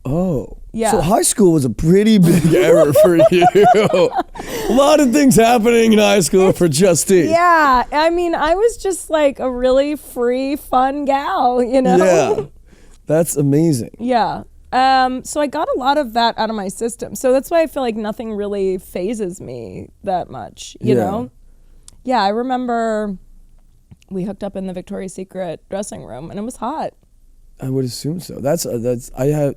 Oh. Yeah. So high school was a pretty big error for you. A lot of things happening in high school for Justine. Yeah, I mean, I was just like a really free, fun gal, you know? Yeah. That's amazing. Yeah. So I got a lot of that out of my system. So that's why I feel like nothing really phases me that much, you know? Yeah, I remember we hooked up in the Victoria's Secret dressing room and it was hot. I would assume so. It's a good I had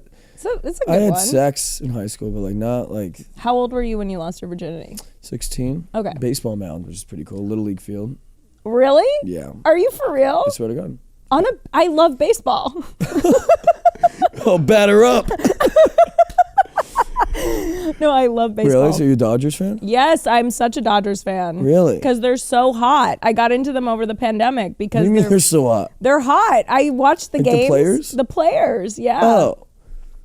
one. Sex in high school, but like not like. How old were you when you lost your virginity? 16. Okay. Baseball mound, which is pretty cool. Little league field. Really? Yeah. Are you for real? I swear to God. I love baseball. Oh, batter up. No, I love baseball. Really? So you're a Dodgers fan? Yes, I'm such a Dodgers fan. Really? Because they're so hot. I got into them over the pandemic because What do you mean they're so hot? they're hot. I watched the Like the games. players? The players, yeah. Oh.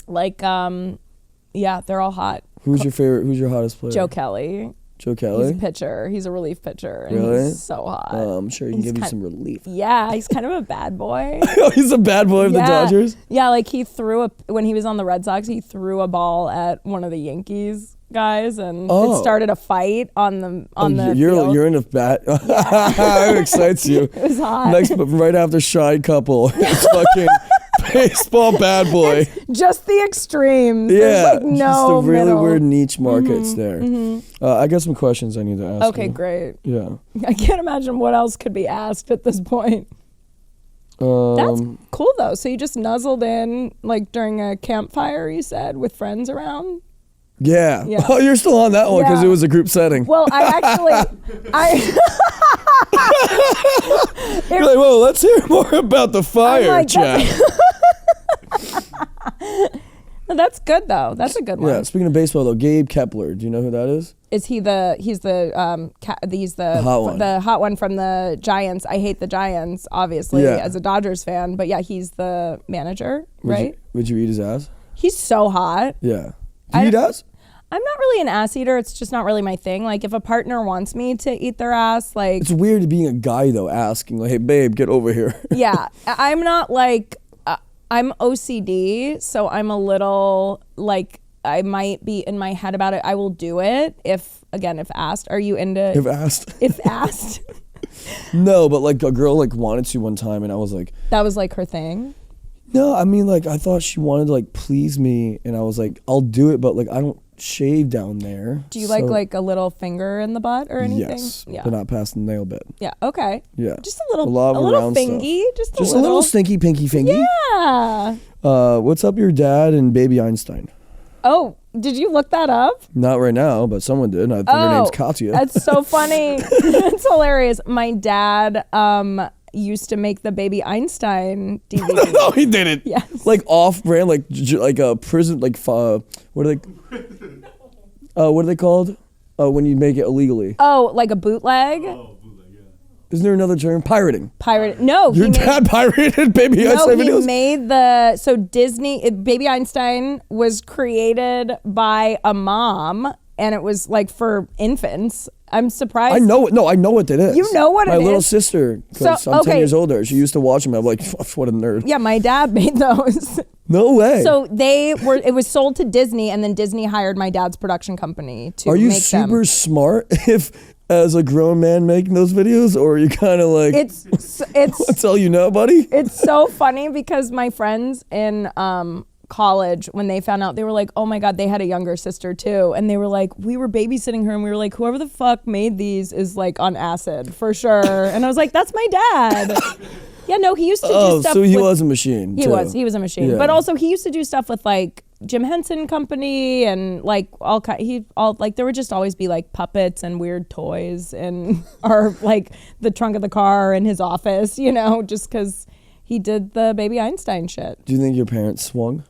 Like, yeah, they're all hot. Who's your favorite? Who's your hottest player? Joe Kelly. Joe Kelly? He's a pitcher. He's a relief pitcher. And Really? he's so hot. I'm sure he can give you some relief. Yeah, he's kind of a bad boy. He's a bad boy of the Dodgers? Yeah, like when he was on the Red Sox, he threw a ball at one of the Yankees guys and it started a fight on the field. You're in a bat. It excites you. It was hot. Next, but right after Shy Couple, it's fucking baseball bad boy. It's just the extremes. Yeah, There's like no just the really middle. weird niche markets there. I got some questions I need to ask. Okay, you. great. Yeah. I can't imagine what else could be asked at this point. That's cool though. So you just nuzzled in like during a campfire, you said, with friends around? Yeah. Yeah. Oh, you're still on that one because it was a group setting. Well, I You're like, whoa, let's hear more about the fire, like, chat. That's good though. That's a good one. Yeah. Speaking of baseball though, Gabe Kepler. Do you know who that is? Is he's the hot one. The hot one from the Giants. I hate the Giants, obviously, as a Dodgers fan. But yeah, he's the manager, right? Would you eat his ass? He's so hot. Yeah. Do you eat ass? I'm not really an ass eater. It's just not really my thing. Like if a partner wants me to eat their ass, like it's weird being a guy though, asking like, "Hey, babe, get over here." Yeah, I'm not like I'm OCD, so I'm a little like I might be in my head about it. I will do it if asked. Are you into If asked? If asked. No, but like a girl like wanted to one time, and I was like, that was like her thing. No, I mean like I thought she wanted to like please me, and I was like, I'll do it, but like I don't shave down there. Do you like a little finger in the butt or anything? Yes, Yeah. but not past the nail bit. Yeah. Okay. Yeah. Just a little around fingy. Stuff. Just a little stinky pinky fingy. Yeah. What's up, your dad and Baby Einstein? Oh, did you look that up? Not right now, but someone did. I think her name's Katya. That's so funny. That's hilarious. My dad used to make the Baby Einstein DVD. No, he didn't. Yes. Like off-brand, like a prison, like what are they called? When you make it illegally. Oh, like a bootleg? Isn't there another term? Pirating. Pirate? No. Your dad pirated Baby Einstein videos? No, he made Disney, Baby Einstein was created by a mom, and it was like for infants. I'm surprised. I know it. No, I know what that is. You know what it is? My little sister, because I'm 10 years older. She used to watch them. I'm like, what a nerd. Yeah, my dad made those. No way. So it was sold to Disney, and then Disney hired my dad's production company to make them. Are you super smart if as a grown man making those videos, or are you kind of like, it's that's all you know, buddy? It's so funny because my friends in college, when they found out, they were like, oh my God, they had a younger sister too. And they were like, we were babysitting her and we were like, whoever the fuck made these is like on acid for sure. And I was like, that's my dad. Yeah, no, he used to do stuff. So he was a machine. He was a machine. Yeah. But also he used to do stuff with like Jim Henson Company and like there would just always be like puppets and weird toys in our like the trunk of the car in his office, you know, just because he did the Baby Einstein shit. Do you think your parents swung?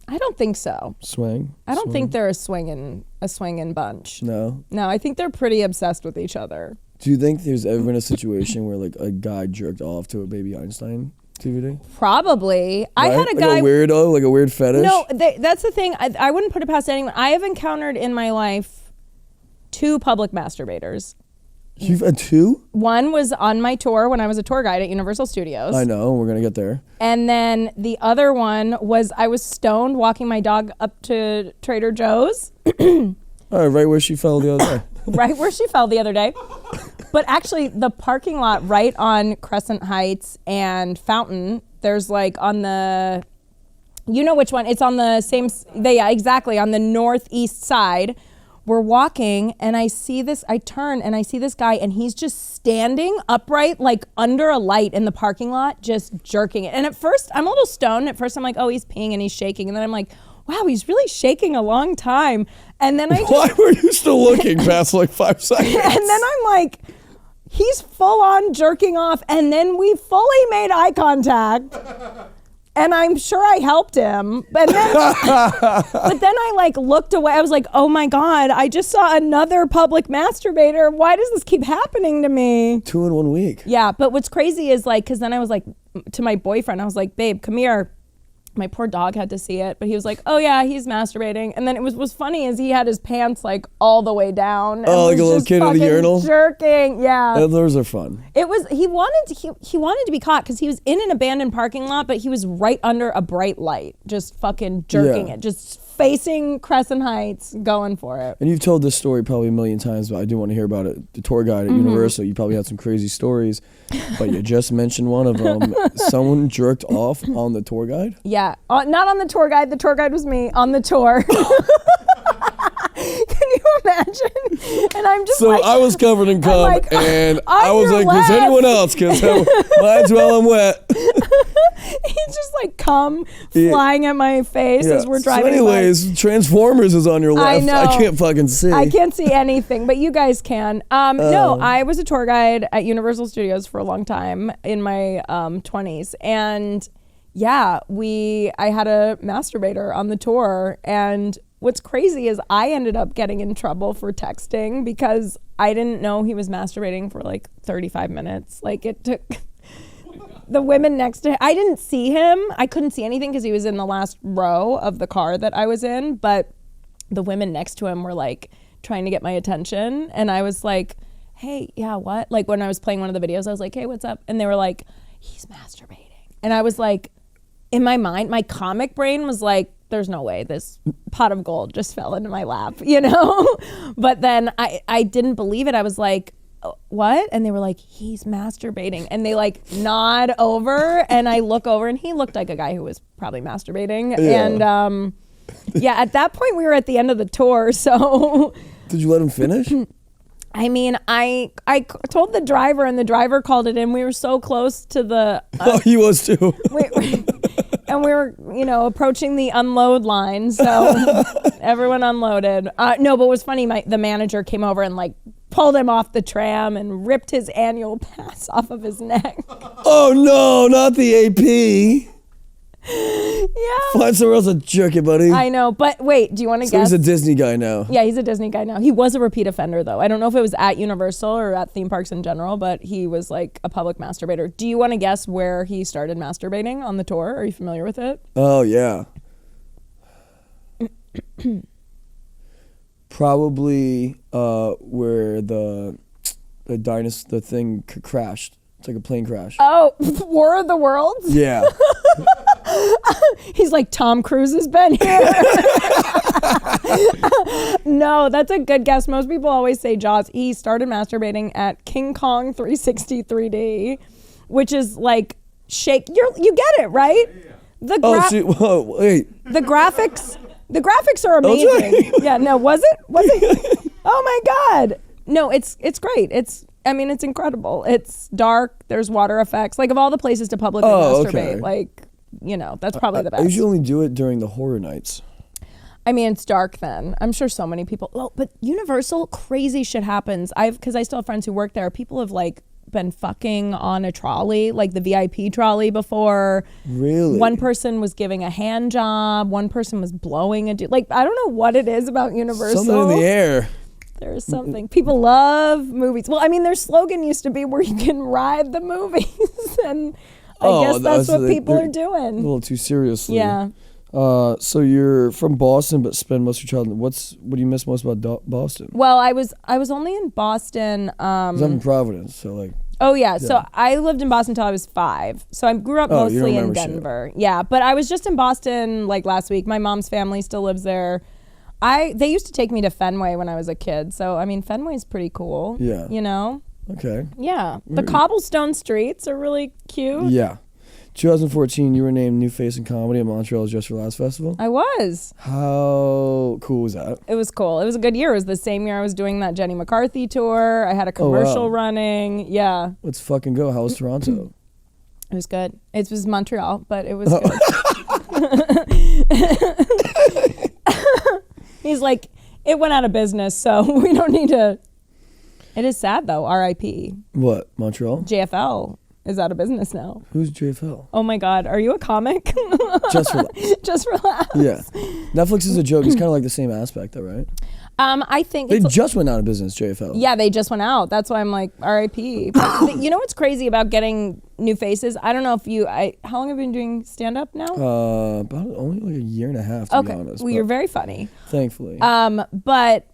I don't think so. Swang? I don't think they're a swinging bunch. No? No, I think they're pretty obsessed with each other. Do you think there's ever been a situation where like a guy jerked off to a Baby Einstein DVD? Probably. Right? I had a guy. Like a weirdo, like a weird fetish? No, that's the thing. I wouldn't put it past anyone. I have encountered in my life 2 public masturbators. You've had 2? One was on my tour when I was a tour guide at Universal Studios. I know, we're going to get there. And then the other one was I was stoned walking my dog up to Trader Joe's. All right, right where she fell the other day. Right where she fell the other day. But actually, the parking lot right on Crescent Heights and Fountain, there's like on the, you know which one? It's on the same, yeah, exactly, on the northeast side. We're walking and I turn and I see this guy and he's just standing upright like under a light in the parking lot just jerking it. And at first, I'm a little stoned. At first I'm like, oh, he's peeing and he's shaking. And then I'm like, wow, he's really shaking a long time. And then Why were you still looking past like 5 seconds? And then I'm like, he's full on jerking off. And then we fully made eye contact. And I'm sure I helped him. But then I like looked away. I was like, oh my God, I just saw another public masturbator. Why does this keep happening to me? 2 in 1 week. Yeah, but what's crazy is like, because then I was like, to my boyfriend, I was like, babe, come here. My poor dog had to see it, but he was like, "Oh yeah, he's masturbating." And then it was funny is he had his pants like all the way down. And Oh, like was a little just kid at a fucking urinal? jerking. Yeah. Those are fun. It was he wanted to be caught because he was in an abandoned parking lot, but he was right under a bright light, just fucking jerking Yeah. it, just facing Crescent Heights, going for it. And you've told this story probably a million times, but I do want to hear about it. The tour guide at Mm-hmm. Universal, you probably had some crazy stories, but you just mentioned one of them. Someone jerked off on the tour guide? Yeah, not on the tour guide. The tour guide was me on the tour. Can you imagine? And I'm just So like, I was covered in cum, like, and on I was your like, does left. anyone else? Because might as well I'm wet. he's just like cum flying at my face as we're driving. So anyways, Transformers is on your I left. know. I can't fucking see. I can't see anything, but you guys can. No, I was a tour guide at Universal Studios for a long time in my 20s, and yeah, I had a masturbator on the tour, and what's crazy is I ended up getting in trouble for texting because I didn't know he was masturbating for like 35 minutes. Like it took the women next to him. I didn't see him. I couldn't see anything because he was in the last row of the car that I was in, but the women next to him were like trying to get my attention, and I was like, hey, yeah, what? Like when I was playing one of the videos, I was like, hey, what's up? And they were like, he's masturbating. And I was like, in my mind, my comic brain was like, there's no way this pot of gold just fell into my lap, you know? But then I didn't believe it. I was like, what? And they were like, he's masturbating. And they like nod over, and I look over, and he looked like a guy who was probably masturbating. Yeah. And yeah, at that point we were at the end of the tour, so Did you let him finish? I mean, I told the driver, and the driver called it in. We were so close to the Oh, he was too. and we were, approaching the unload line, so everyone unloaded. No, but it was funny. The manager came over and like pulled him off the tram and ripped his annual pass off of his neck. Oh no, not the AP. Yeah, Find somewhere else to jerk it, buddy. I know. But wait, do you want to So guess? he's a Disney guy now. Yeah, he's a Disney guy now. He was a repeat offender, though. I don't know if it was at Universal or at theme parks in general, but he was like a public masturbator. Do you want to guess where he started masturbating on the tour? Are you familiar with it? Oh yeah. Probably where the thing crashed. It's like a plane crash. Oh, War of the Worlds? Yeah. He's like, Tom Cruise has been here. No, that's a good guess. Most people always say Jaws. He started masturbating at King Kong 360 3D, which is like you get it, right? The Wait. The graphics are amazing. Yeah, no, was it? Oh my God. No, it's great. It's incredible. It's dark. There's water effects. Like of all the places to publicly masturbate, okay. That's probably the best. I usually only do it during the horror nights. I mean, it's dark then. I'm sure so many people. Well, but Universal, crazy shit happens. Because I still have friends who work there. People have like been fucking on a trolley, like the VIP trolley before. Really? One person was giving a hand job. One person was blowing a dude. Like, I don't know what it is about Universal. Something in the air. There is something. People love movies. Well, I mean, their slogan used to be where you can ride the movies. And I guess that's what people are doing. A little too seriously. Yeah. So you're from Boston, but spend most of your childhood. What do you miss most about Boston? Well, I was only in Boston. 'Cause I'm in Providence, so like. Oh yeah. So I lived in Boston until I was 5. So I grew up Oh, you don't mostly in remember shit. Denver. Yeah, but I was just in Boston like last week. My mom's family still lives there. They used to take me to Fenway when I was a kid. So I mean, Fenway's pretty cool. Yeah. You know. Okay. Yeah. The cobblestone streets are really cute. Yeah. 2014, you were named New Face in Comedy at Montreal's Just for Laughs Festival. I was. How cool was that? It was cool. It was a good year. It was the same year I was doing that Jenny McCarthy tour. I had a commercial running. Yeah. Let's fucking go. How was Toronto? It was good. It was Montreal, but it was good. He's like, it went out of business, so we don't need to. It is sad though. R.I.P. What? Montreal? JFL. is out of business now. Who's JFL? Oh my God, are you a comic? Just for laughs. Just for laughs. Yeah. Netflix is a joke. It's kind of like the same aspect though, right? I think They just went out of business, JFL. Yeah, they just went out. That's why I'm like, R.I.P. But you know what's crazy about getting new faces? I don't know if how long have you been doing stand-up now? About only like a year and a half, to be honest. Well, you're very funny. Thankfully. But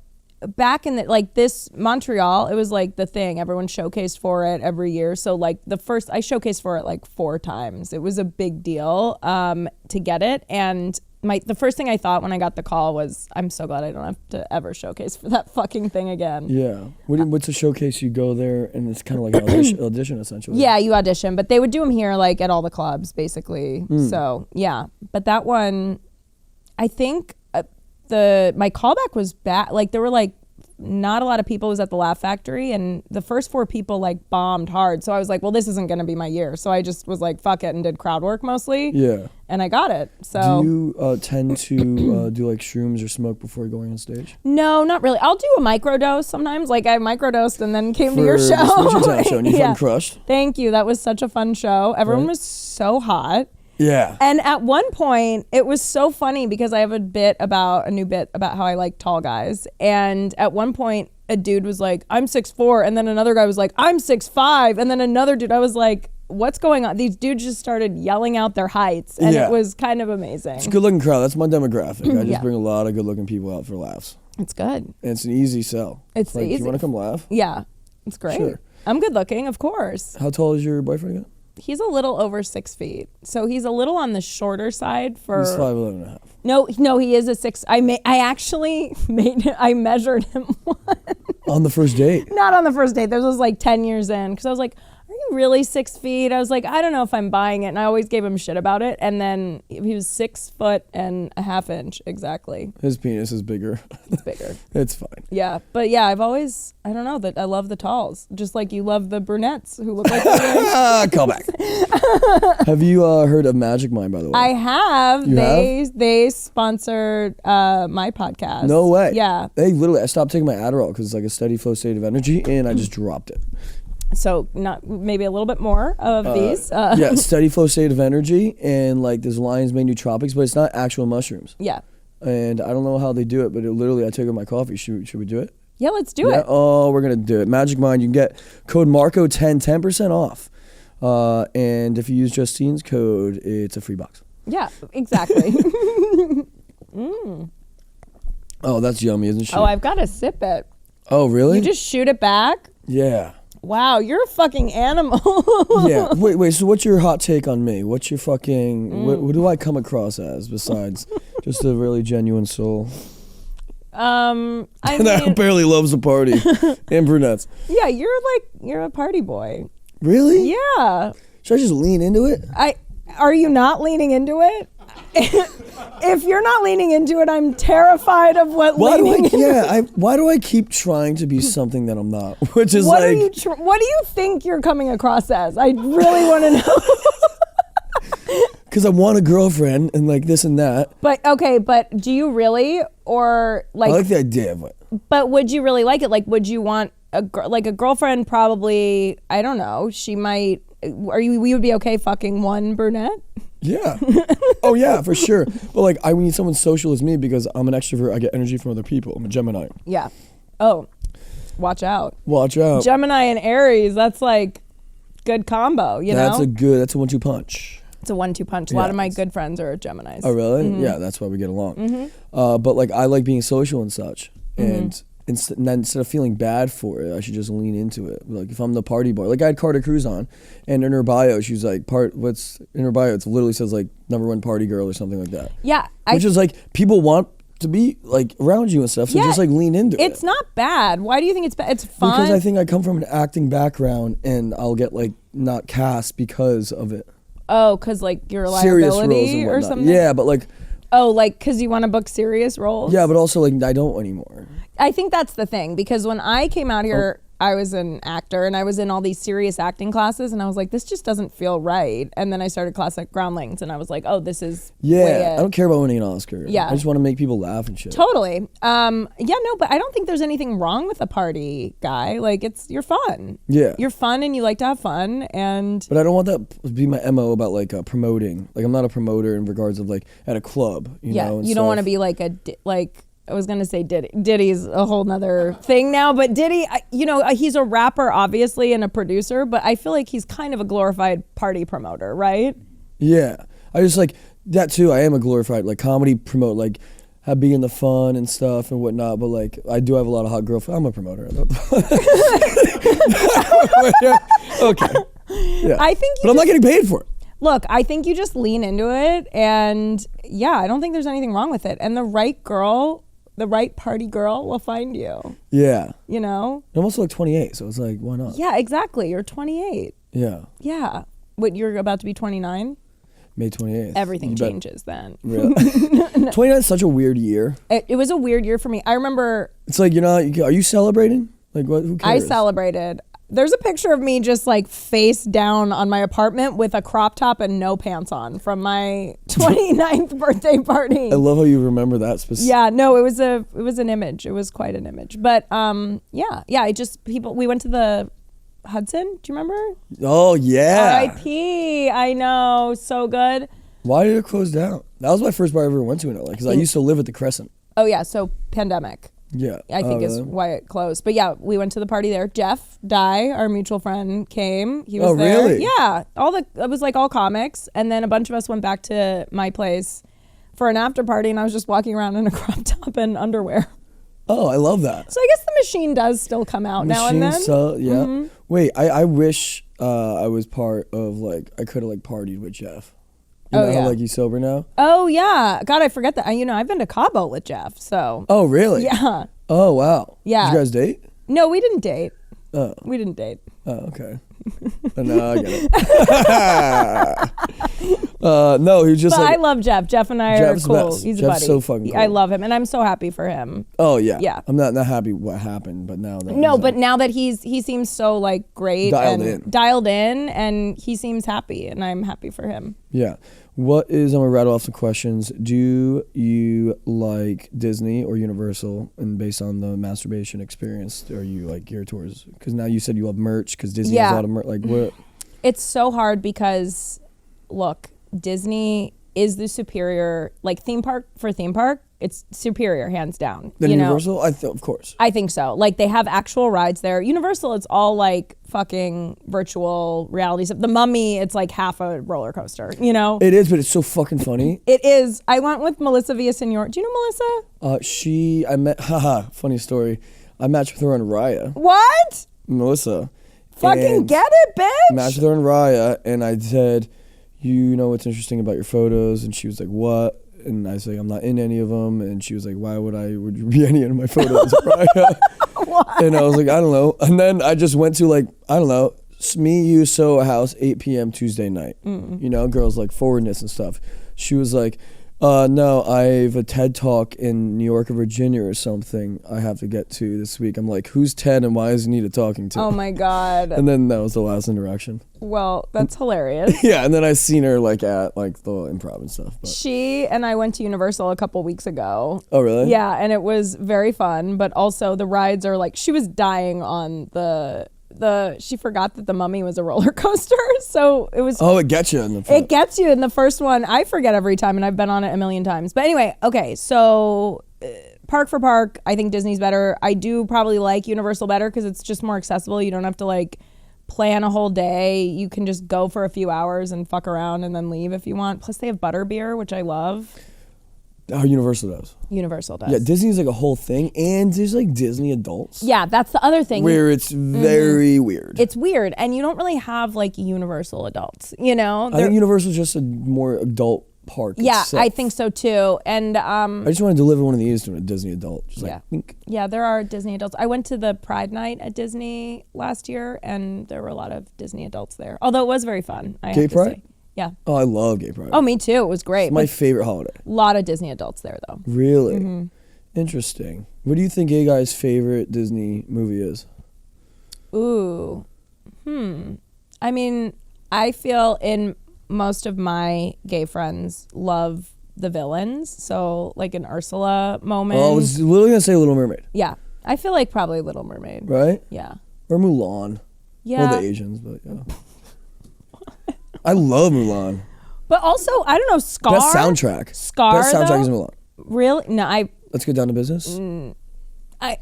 back in this Montreal, it was like the thing. Everyone showcased for it every year. So like I showcased for it like 4 times. It was a big deal to get it. And the first thing I thought when I got the call was, I'm so glad I don't have to ever showcase for that fucking thing again. Yeah. What's a showcase? You go there and it's kind of like an audition essentially. Yeah, you audition, but they would do them here like at all the clubs basically. So yeah, but that one, I think my callback was bad. Like there were like not a lot of people. It was at the Laugh Factory, and the first 4 people like bombed hard. So I was like, well, this isn't going to be my year. So I just was like, fuck it, and did crowd work mostly. Yeah. And I got it. So do you tend to do like shrooms or smoke before going on stage? No, not really. I'll do a microdose sometimes. Like I microdosed and then came to your For show. the Smoochie Town show, and you fucking crushed. Thank you. That was such a fun show. Everyone was so hot. Yeah. And at one point, it was so funny because I have a new bit about how I like tall guys. And at one point, a dude was like, I'm 6'4", and then another guy was like, I'm 6'5", and then another dude, I was like, what's going on? These dudes just started yelling out their heights, and it was kind of amazing. It's a good looking crowd. That's my demographic. I just Yeah. bring a lot of good looking people out for laughs. It's good. And it's an easy sell. It's like, easy. You want to come laugh? Yeah, it's great. Sure. I'm good looking, of course. How tall is your boyfriend again? He's a little over 6 feet, so he's a little on the shorter side for. He's 5'11" and a half. No, he is a 6. I actually I measured him once. On the first date? Not on the first date. This was like 10 years in, because I was like, are you really 6 feet? I was like, I don't know if I'm buying it, and I always gave him shit about it. And then he was 6 foot and a half inch exactly. His penis is bigger. It's bigger. It's fine. Yeah, but yeah, I don't know, that I love the talls, just like you love the brunettes who look like they're Call back. Have you heard of Magic Mind, by the way? I have. You They sponsored my podcast. No way. Yeah. Hey, literally, I stopped taking my Adderall because it's like a steady flow state of energy, and I just dropped it. So not maybe a little bit more of these. Yeah, steady flow state of energy, and like there's lion's mane nootropics, but it's not actual mushrooms. Yeah. And I don't know how they do it, but I take it in my coffee. Should we do it? Yeah, let's do it. Oh, we're gonna do it. Magic Mind. You can get code Marco 10% off, and if you use Justine's code, it's a free box. Yeah, exactly. Oh, that's yummy, isn't she? Oh, I've got to sip it. Oh, really? You just shoot it back? Yeah. Wow, you're a fucking animal. Yeah. Wait. So, what's your hot take on me? What's your fucking? What do I come across as besides just a really genuine soul? I That mean, barely loves the party and brunettes. yeah, you're a party boy. Really? Yeah. Should I just lean into it? Are you not leaning into it? If you're not leaning into it, I'm terrified of what leaning into. Why do I keep trying to be something that I'm not? Which is What like, what do you think you're coming across as? I really want to know. because I want a girlfriend and like this and that. But do you really, or like? I like the idea of it. But would you really like it? Like, would you want a girlfriend? Probably. I don't know. She might. We would be okay fucking one brunette? Yeah. Oh yeah, for sure. But like, I need someone social as me because I'm an extrovert. I get energy from other people. I'm a Gemini. Yeah. Oh, watch out. Watch out. Gemini and Aries. That's like good combo. You know. That's a 1-2 punch. It's a 1-2 punch. A lot of my good friends are Geminis. Oh really? Mm-hmm. Yeah, that's why we get along. But like, I like being social and such, and instead of feeling bad for it, I should just lean into it. Like if I'm the party boy, like I had Carter Cruz on, and in her bio, she's like what's in her bio? It literally says like #1 party girl or something like that. Yeah. Which is like people want to be like around you and stuff, so just like lean into it. It's not bad. Why do you think it's bad? It's fun. Because I think I come from an acting background, and I'll get like not cast because of it. Oh, because like you're a Serious roles liability and or whatnot. something? Yeah, but like. Oh, like because you want to book serious roles? Yeah, but also like I don't anymore. I think that's the thing, because when I came out here, I was an actor and I was in all these serious acting classes and I was like, this just doesn't feel right. And then I started class at Groundlings and I was like, oh, this is Yeah, I don't care about winning an Oscar. Yeah. I just want to make people laugh and shit. Totally. Yeah, no, but I don't think there's anything wrong with a party guy. Like you're fun. Yeah. You're fun and you like to have fun and But I don't want that to be my MO about like promoting. Like I'm not a promoter in regards of like at a club, you know. and you don't want to stuff. be like I was gonna say Diddy. Diddy's a whole nother thing now, but Diddy, he's a rapper obviously and a producer, but I feel like he's kind of a glorified party promoter, right? Yeah, I just like that too. I am a glorified like comedy promote, like being the fun and stuff and whatnot. But like I do have a lot of hot girlfriends. I'm a promoter. Okay. Yeah. I think but I'm not getting paid for it. Look, I think you just lean into it, and yeah, I don't think there's anything wrong with it. And the right girl, the right party girl will find you. Yeah. You know? I'm also like 28, so it's like, why not? Yeah, exactly. You're 28. Yeah. Yeah. What, you're about to be 29? May 28th. Everything changes then. Really? 29 is such a weird year. It was a weird year for me. I remember... It's like, are you celebrating? Like, what? Who I cares? celebrated. There's a picture of me just like face down on my apartment with a crop top and no pants on from my 29th birthday party. I love how you remember that specific. Yeah, no, it was an image. It was quite an image. But we went to the Hudson. Do you remember? Oh yeah. R.I.P. I know, so good. Why did it close down? That was my first bar I ever went to in LA because I used to live at the Crescent. Oh yeah, so pandemic. Yeah. I think is really? why it closed. But yeah, we went to the party there. Jeff Dye, our mutual friend, came. He was there. Really? Yeah. It was like all comics. And then a bunch of us went back to my place for an after party and I was just walking around in a crop top and underwear. Oh, I love that. So I guess the machine does still come out now and then. Yeah. Mm-hmm. Wait, I wish I was part of like I could have like partied with Jeff. You Oh, know yeah. how like he's sober now? Oh yeah. God, I forget that. I've been to Cabo with Jeff, so. Oh really? Yeah. Oh wow. Yeah. Did you guys date? No, we didn't date. Oh. We didn't date. Oh, okay. No, I get it. No, he was just But like. I love Jeff. Jeff and I Jeff's are cool. best. He's a Jeff's buddy. so fucking I cool. love him, and I'm so happy for him. Oh yeah. Yeah. I'm not happy what happened, but now that No, he's, but like, now that he seems so like great dialed in, and he seems happy, and I'm happy for him. Yeah. I'm gonna rattle off some questions. Do you like Disney or Universal? And based on the masturbation experience, are you like geared towards? Because now you said you love merch. Because Disney has a lot of merch. Like what? It's so hard because, look, Disney is the superior theme park for theme park. It's superior, hands down. Then Universal, of course. I think so. Like they have actual rides there. Universal, it's all like fucking virtual reality stuff. The Mummy, it's like half a roller coaster. It is, but it's so fucking funny. It is. I went with Melissa Villasenor. Do you know Melissa? I met. Funny story. I matched with her on Raya. What? Melissa. Fucking get it, bitch. Matched with her on Raya, and I said, "You know what's interesting about your photos?" And she was like, "What?" And I say, I'm not in any of them. And she was like, would you be any of my photos? And I was like, I don't know. And then I just went to like, I don't know, me, you, Soho House, 8 p.m. Tuesday night. Girls like forwardness and stuff. She was like, no, I have a TED Talk in New York or Virginia or something I have to get to this week. I'm like, who's Ted and why is he needed talking to? Oh my God. And then that was the last interaction. Well, that's hilarious. Yeah, and then I seen her like at like the improv and stuff. But. She and I went to Universal a couple weeks ago. Oh really? Yeah, and it was very fun, but also the rides are like, she was dying on she forgot that the Mummy was a roller coaster, so it was. Oh, it gets you in the front. It gets you in the first one. I forget every time, and I've been on it a million times. But anyway, okay, so park for park, I think Disney's better. I do probably like Universal better because it's just more accessible. You don't have to like plan a whole day. You can just go for a few hours and fuck around and then leave if you want. Plus, they have butterbeer, which I love. Oh, Universal does. Universal does. Yeah, Disney's like a whole thing, and there's like Disney adults. Yeah, that's the other thing. Where it's very weird. It's weird, and you don't really have like Universal adults, I think Universal's just a more adult park. Yeah, itself. I think so too. And I just want to deliver one of these to a Disney adult. Just yeah. like, think. Yeah, there are Disney adults. I went to the Pride Night at Disney last year, and there were a lot of Disney adults there. Although it was very fun. Gay Pride? Say. Yeah. Oh, I love Gay Pride. Oh, me too. It was great. It's my favorite holiday. A lot of Disney adults there, though. Really? Interesting. What do you think a guy's favorite Disney movie is? Ooh. I mean, I feel in most of my gay friends love the villains. So like an Ursula moment. Oh, I was literally going to say Little Mermaid. Yeah. I feel like probably Little Mermaid. Right? Yeah. Or Mulan. Yeah. Well, the Asians, but yeah. I love Mulan. But also, I don't know, Scar. Best soundtrack. Scar, Best soundtrack though? is Mulan. Really? No, Let's get down to business.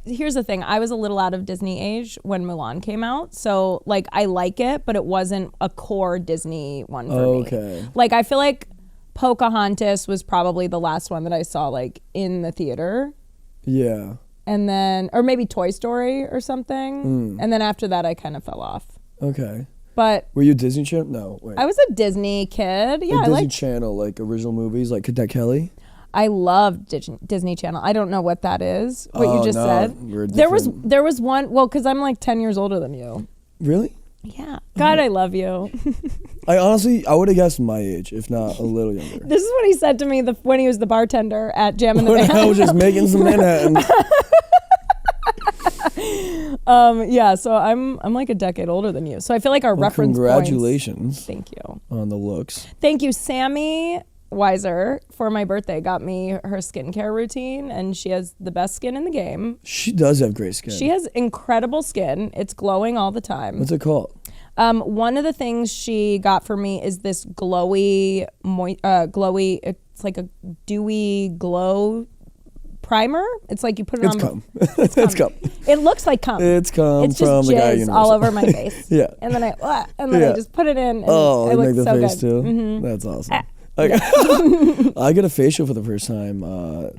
here's the thing. I was a little out of Disney age when Mulan came out. So, like, I like it, but it wasn't a core Disney one for me. Okay. Like, I feel like Pocahontas was probably the last one that I saw, like, in the theater. Yeah. And then, or maybe Toy Story or something. And then after that, I kind of fell off. Okay. But Were you a Disney Channel? No, wait. I was a Disney kid. Yeah, Like I Disney like. Channel, like original movies, like Cadet Kelly. I love Disney Channel. I don't know what that is. What you just no, said. we're There was different. one. Well, because I'm like 10 years older than you. Really? Yeah. God, I love you. I would have guessed my age, if not a little younger. This is what he said to me when he was the bartender at Jam in the When Van. I was just making some Manhattan. Yeah, so I'm like a decade older than you. So I feel like our reference Congratulations points. Thank you. on the looks. Thank you, Sammy Weiser, for my birthday, got me her skincare routine, and she has the best skin in the game. She does have great skin. She has incredible skin. It's glowing all the time. What's it called? One of the things she got for me is this glowy, it's like a dewy glow primer. It's like you put it It's on. cum. It's cum. It looks like cum. It's cum It's from just the guy jizz Universal. all over my face. Yeah. And then I Yeah. just put it in. And Oh, I you look make the so face good. Mm-hmm. too? That's awesome. I got a facial for the first time a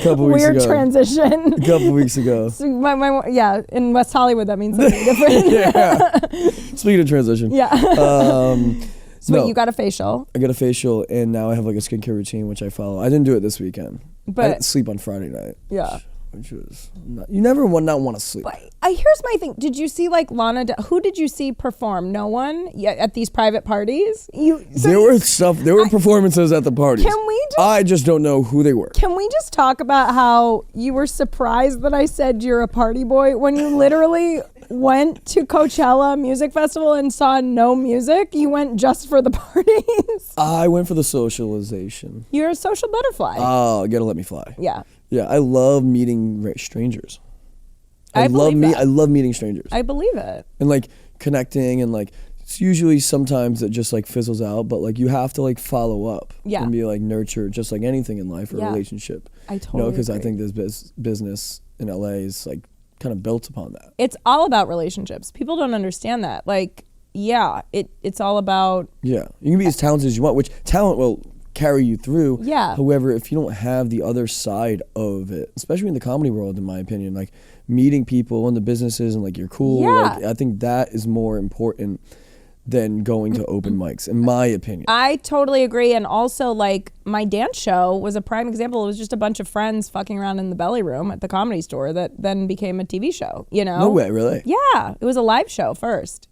couple weeks Weird ago. transition. A couple weeks ago. So yeah, in West Hollywood that means something different. Yeah. Speaking of transition. Yeah. So no. wait, you got a facial, I got a facial and now I have like a skincare routine which I follow. I didn't do it this weekend. I but didn't sleep on Friday night. yeah. Which was you never want to sleep. But here's my thing. Did you see like who did you see perform? No one at these private parties? There were performances at the parties. Can we just I just don't know who they were. Can we just talk about how you were surprised that I said you're a party boy when you literally went to Coachella Music Festival and saw no music? You went just for the parties. I went for the socialization. You're a social butterfly. Oh, gotta let me fly. Yeah. Yeah, I love meeting strangers. I believe that. I love meeting strangers I believe it. and like connecting and like it's usually sometimes it just like fizzles out, but like you have to like follow up and be like nurtured, just like anything in life or relationship. I totally because I agree. think this business in LA is like kind of built upon that. It's all about relationships. People don't understand that. Like, yeah, it's all about. Yeah, you can be as talented as you want, which talent will carry you through. Yeah. However, if you don't have the other side of it, especially in the comedy world, in my opinion, like meeting people in the businesses and like you're cool, Yeah. like, I think that is more important than going to open mics, in my opinion. I totally agree. And also, like, my dance show was a prime example. It was just a bunch of friends fucking around in the belly room at the Comedy Store that then became a TV show, you know? No way, really? Yeah. It was a live show first.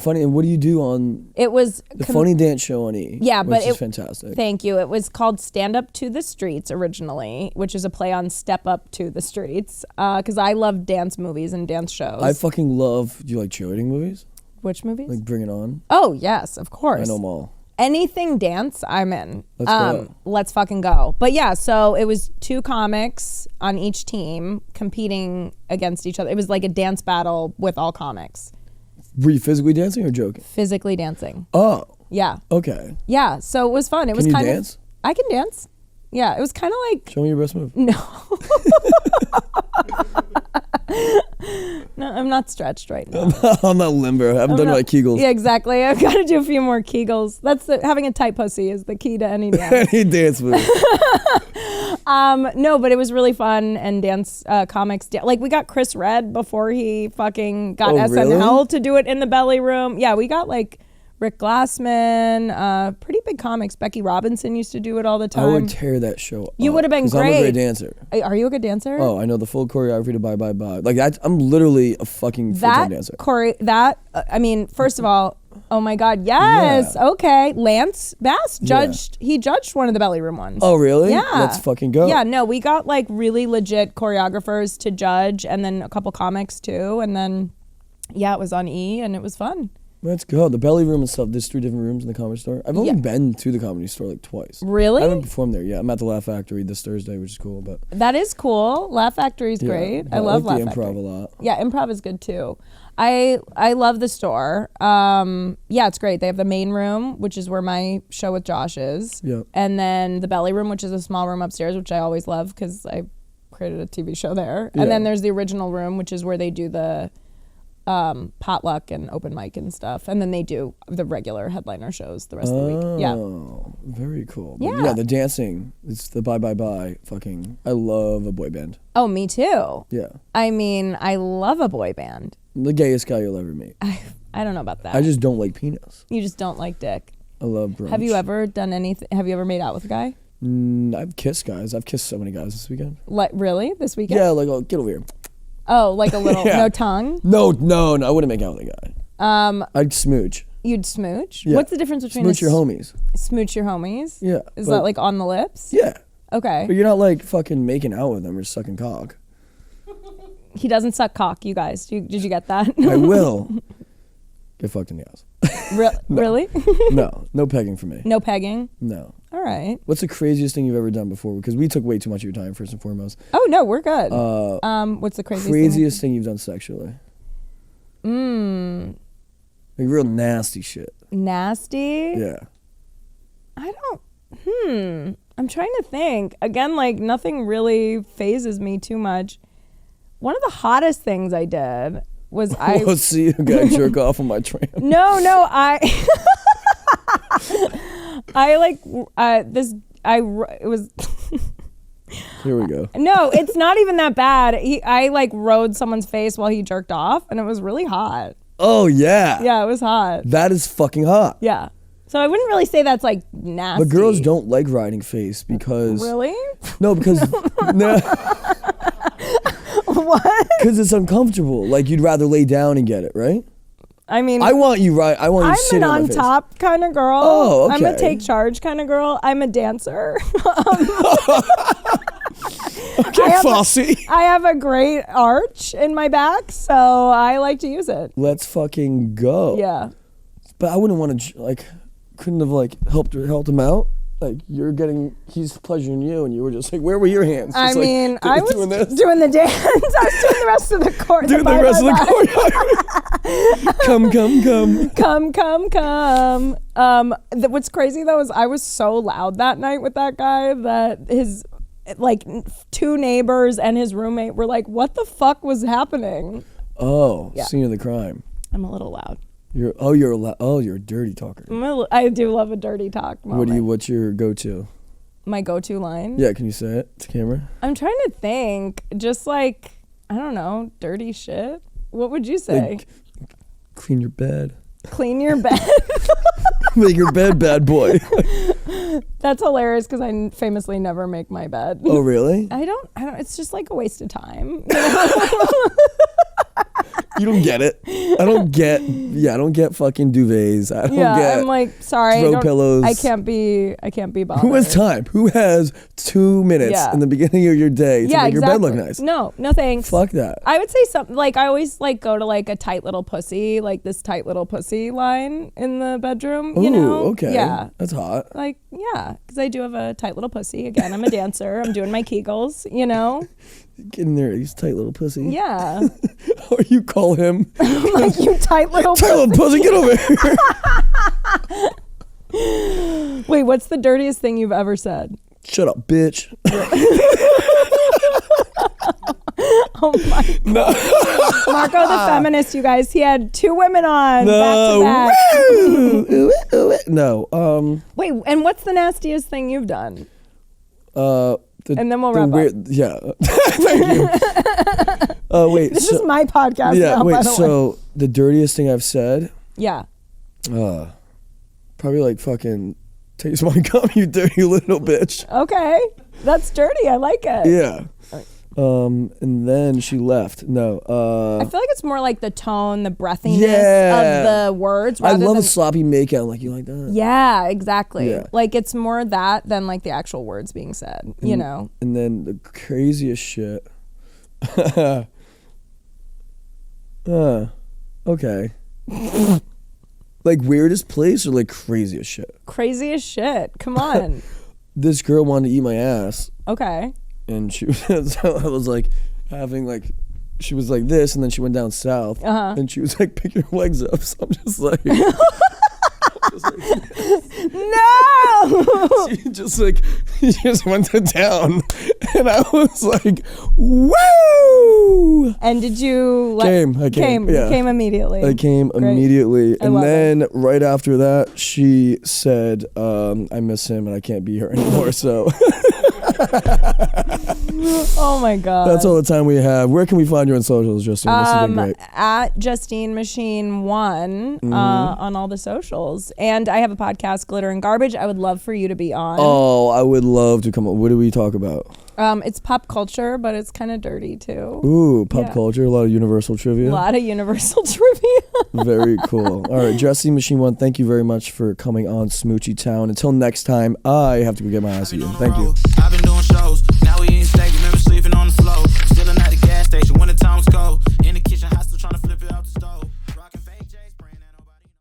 And what do you do on It was the funny dance show on E? Yeah, but which is fantastic. Thank you. It was called Stand Up to the Streets originally, which is a play on Step Up to the Streets. Because I love dance movies and dance shows. I fucking love. Do you like cheerleading movies? Which movies? Like Bring It On. Oh yes, of course. I know them all. Anything dance, I'm in. Let's go. Let's fucking go. But yeah, so it was 2 comics on each team competing against each other. It was like a dance battle with all comics. Were you physically dancing or joking? Physically dancing. Oh, Yeah. okay. Yeah. So it was fun. It was you kind dance? of. I can dance. Yeah. It was kind of like. Show me your best move. No. No, I'm not stretched right now. I'm not limber. I haven't done my Kegels. Yeah, exactly. I've got to do a few more Kegels. Having a tight pussy is the key to any dance. Any dance move. No, but it was really fun and dance comics. Like we got Chris Redd before he fucking got SNL really? to do it in the belly room. Yeah, we got like Rick Glassman, pretty big comics. Becky Robinson used to do it all the time. I would tear that show up. You would have been 'cause I'm a great. great dancer. Are you a good dancer? Oh, I know the full choreography to Bye Bye Bye. Like I'm literally a fucking full-time dancer. I mean, first of all, Oh my God, yes. Yeah. Okay. Lance Bass he judged one of the Belly Room ones. Oh, really? Yeah. Let's fucking go. Yeah, no, we got like really legit choreographers to judge and then a couple comics too. And then, yeah, it was on E and it was fun. Let's go. The Belly Room and stuff. There's 3 different rooms in the Comedy Store. I've only been to the Comedy Store like twice. Really? I haven't performed there. Yeah, I'm at the Laugh Factory this Thursday, which is cool. But That is cool. Laugh Factory is great. I love Laugh the Factory. improv a lot. Yeah, improv is good too. I love the store. Yeah, it's great. They have the main room, which is where my show with Josh is. Yep. And then the Belly Room, which is a small room upstairs, which I always love because I created a TV show there. Yeah. And then there's the original room, which is where they do the potluck and open mic and stuff. And then they do the regular headliner shows the rest of the week. Yeah. Oh, very cool. But Yeah. the dancing. It's the bye bye bye. Fucking, I love a boy band. Oh, me too. Yeah. I mean, I love a boy band. The gayest guy you'll ever meet. I don't know about that. I just don't like penis. You just don't like dick. I love brunch. Have you ever done anything? Have you ever made out with a guy? I've kissed guys. I've kissed so many guys this weekend. Like really? This weekend? Yeah, like, oh, get over here. Oh, like a little Yeah. no tongue? No, I wouldn't make out with a guy. I'd smooch. You'd smooch? Yeah. What's the difference between Smooch your homies. smooch your homies? Yeah. Is that like on the lips? Yeah. Okay. But you're not like fucking making out with them or sucking cock. He doesn't suck cock, you guys. Did you get that? I will get fucked in the ass. Really? No pegging for me. No pegging? No. All right. What's the craziest thing you've ever done before? Because we took way too much of your time, first and foremost. Oh no, we're good. What's the craziest Thing you've done sexually? Like real nasty shit. Nasty? Yeah. I don't. I'm trying to think. Again, like nothing really phases me too much. One of the hottest things I did was We'll see a guy jerk off on my tram. No, it was. Here we go. No, it's not even that bad. I like rode someone's face while he jerked off, and it was really hot. Oh, yeah. Yeah, it was hot. That is fucking hot. Yeah. So I wouldn't really say that's like nasty. But girls don't like riding face because... Really? No, because... no. What? Because it's uncomfortable. Like, you'd rather lay down and get it, right? I mean... I want you sitting I'm on an my face. on-top kind of girl. Oh, okay. I'm a take charge kind of girl. I'm a dancer. Okay, Fosse. I have a great arch in my back, so I like to use it. Let's fucking go. Yeah. But I wouldn't want to, like, couldn't have, like, helped him out. Like, he's pleasuring you, and you were just like, where were your hands? I Just, like, mean, I was doing this. doing the dance. I was doing the rest of the chorus. Doing the rest of the chorus. Come. What's crazy though is I was so loud that night with that guy that his like 2 neighbors and his roommate were like, "What the fuck was happening?" Oh, Yeah. scene of the crime. I'm a little loud. You're a dirty talker. I do love a dirty talk moment. What's your go-to? My go-to line? Yeah, can you say it to camera? I'm trying to think. Just like, I don't know, dirty shit. What would you say? Like, clean your bed. Clean your bed. Make your bed, bad boy. That's hilarious because I famously never make my bed. Oh, really? I don't, it's just like a waste of time. You don't get it. I don't get fucking duvets. I don't get I'm like, sorry, throw pillows. I can't be bothered. Who has time? Who has 2 minutes Yeah. in the beginning of your day to make your bed look nice? No thanks. Fuck that. I would say something like I always like go to like a tight little pussy, like this tight little pussy line in the bedroom. Ooh, You know? okay. Yeah. That's hot. Like, yeah, because I do have a tight little pussy. Again, I'm a dancer. I'm doing my Kegels, you know? Get in there, he's tight little pussy. Yeah. Or you call him. I'm like, you tight little Tight little pussy, get over here. Wait, what's the dirtiest thing you've ever said? Shut up, bitch. Oh my God. No. Marco the feminist, you guys. He had 2 women on back to back. No. Wait, and what's the nastiest thing you've done? And then we'll the wrap up. Yeah. Thank you. Wait. This is my podcast Yeah, now, wait, by the way. so the dirtiest thing I've said, Yeah. probably like fucking taste my gum, you dirty little bitch. Okay. That's dirty. I like it. Yeah. And then she left. No. I feel like it's more like the tone, the breathiness Yeah. of the words. I Rather love than, a sloppy makeout. Like, you like that? Yeah, exactly. Yeah. Like it's more that than like the actual words being said, you know? And then the craziest shit. Okay. Like weirdest place or like craziest shit? Crazy as shit. Come on. This girl wanted to eat my ass. Okay. And she was, so I was like having like, she was like this and then she went down south. And she was like, pick your legs up. So I'm just like. No! She just went to town, and I was like, "Woo!" And did you I came. You came immediately. I came Great. immediately, and love then right after that, she said, "I miss him, and I can't be here anymore." So Oh my god. that's all the time we have. Where can we find you on socials, Justine? This has been great. At Justine Machine 1 on all the socials. And I have a podcast, Glitter and Garbage. I would love for you to be on. Oh, I would love to come on. What do we talk about? It's pop culture, but it's kind of dirty too. Ooh, pop Yeah. culture, a lot of universal trivia. A lot of universal trivia. Very cool. All right, Justine Machine 1, thank you very much for coming on Smoochie Town. Until next time, I have to go get my ass eaten. Thank you. I've been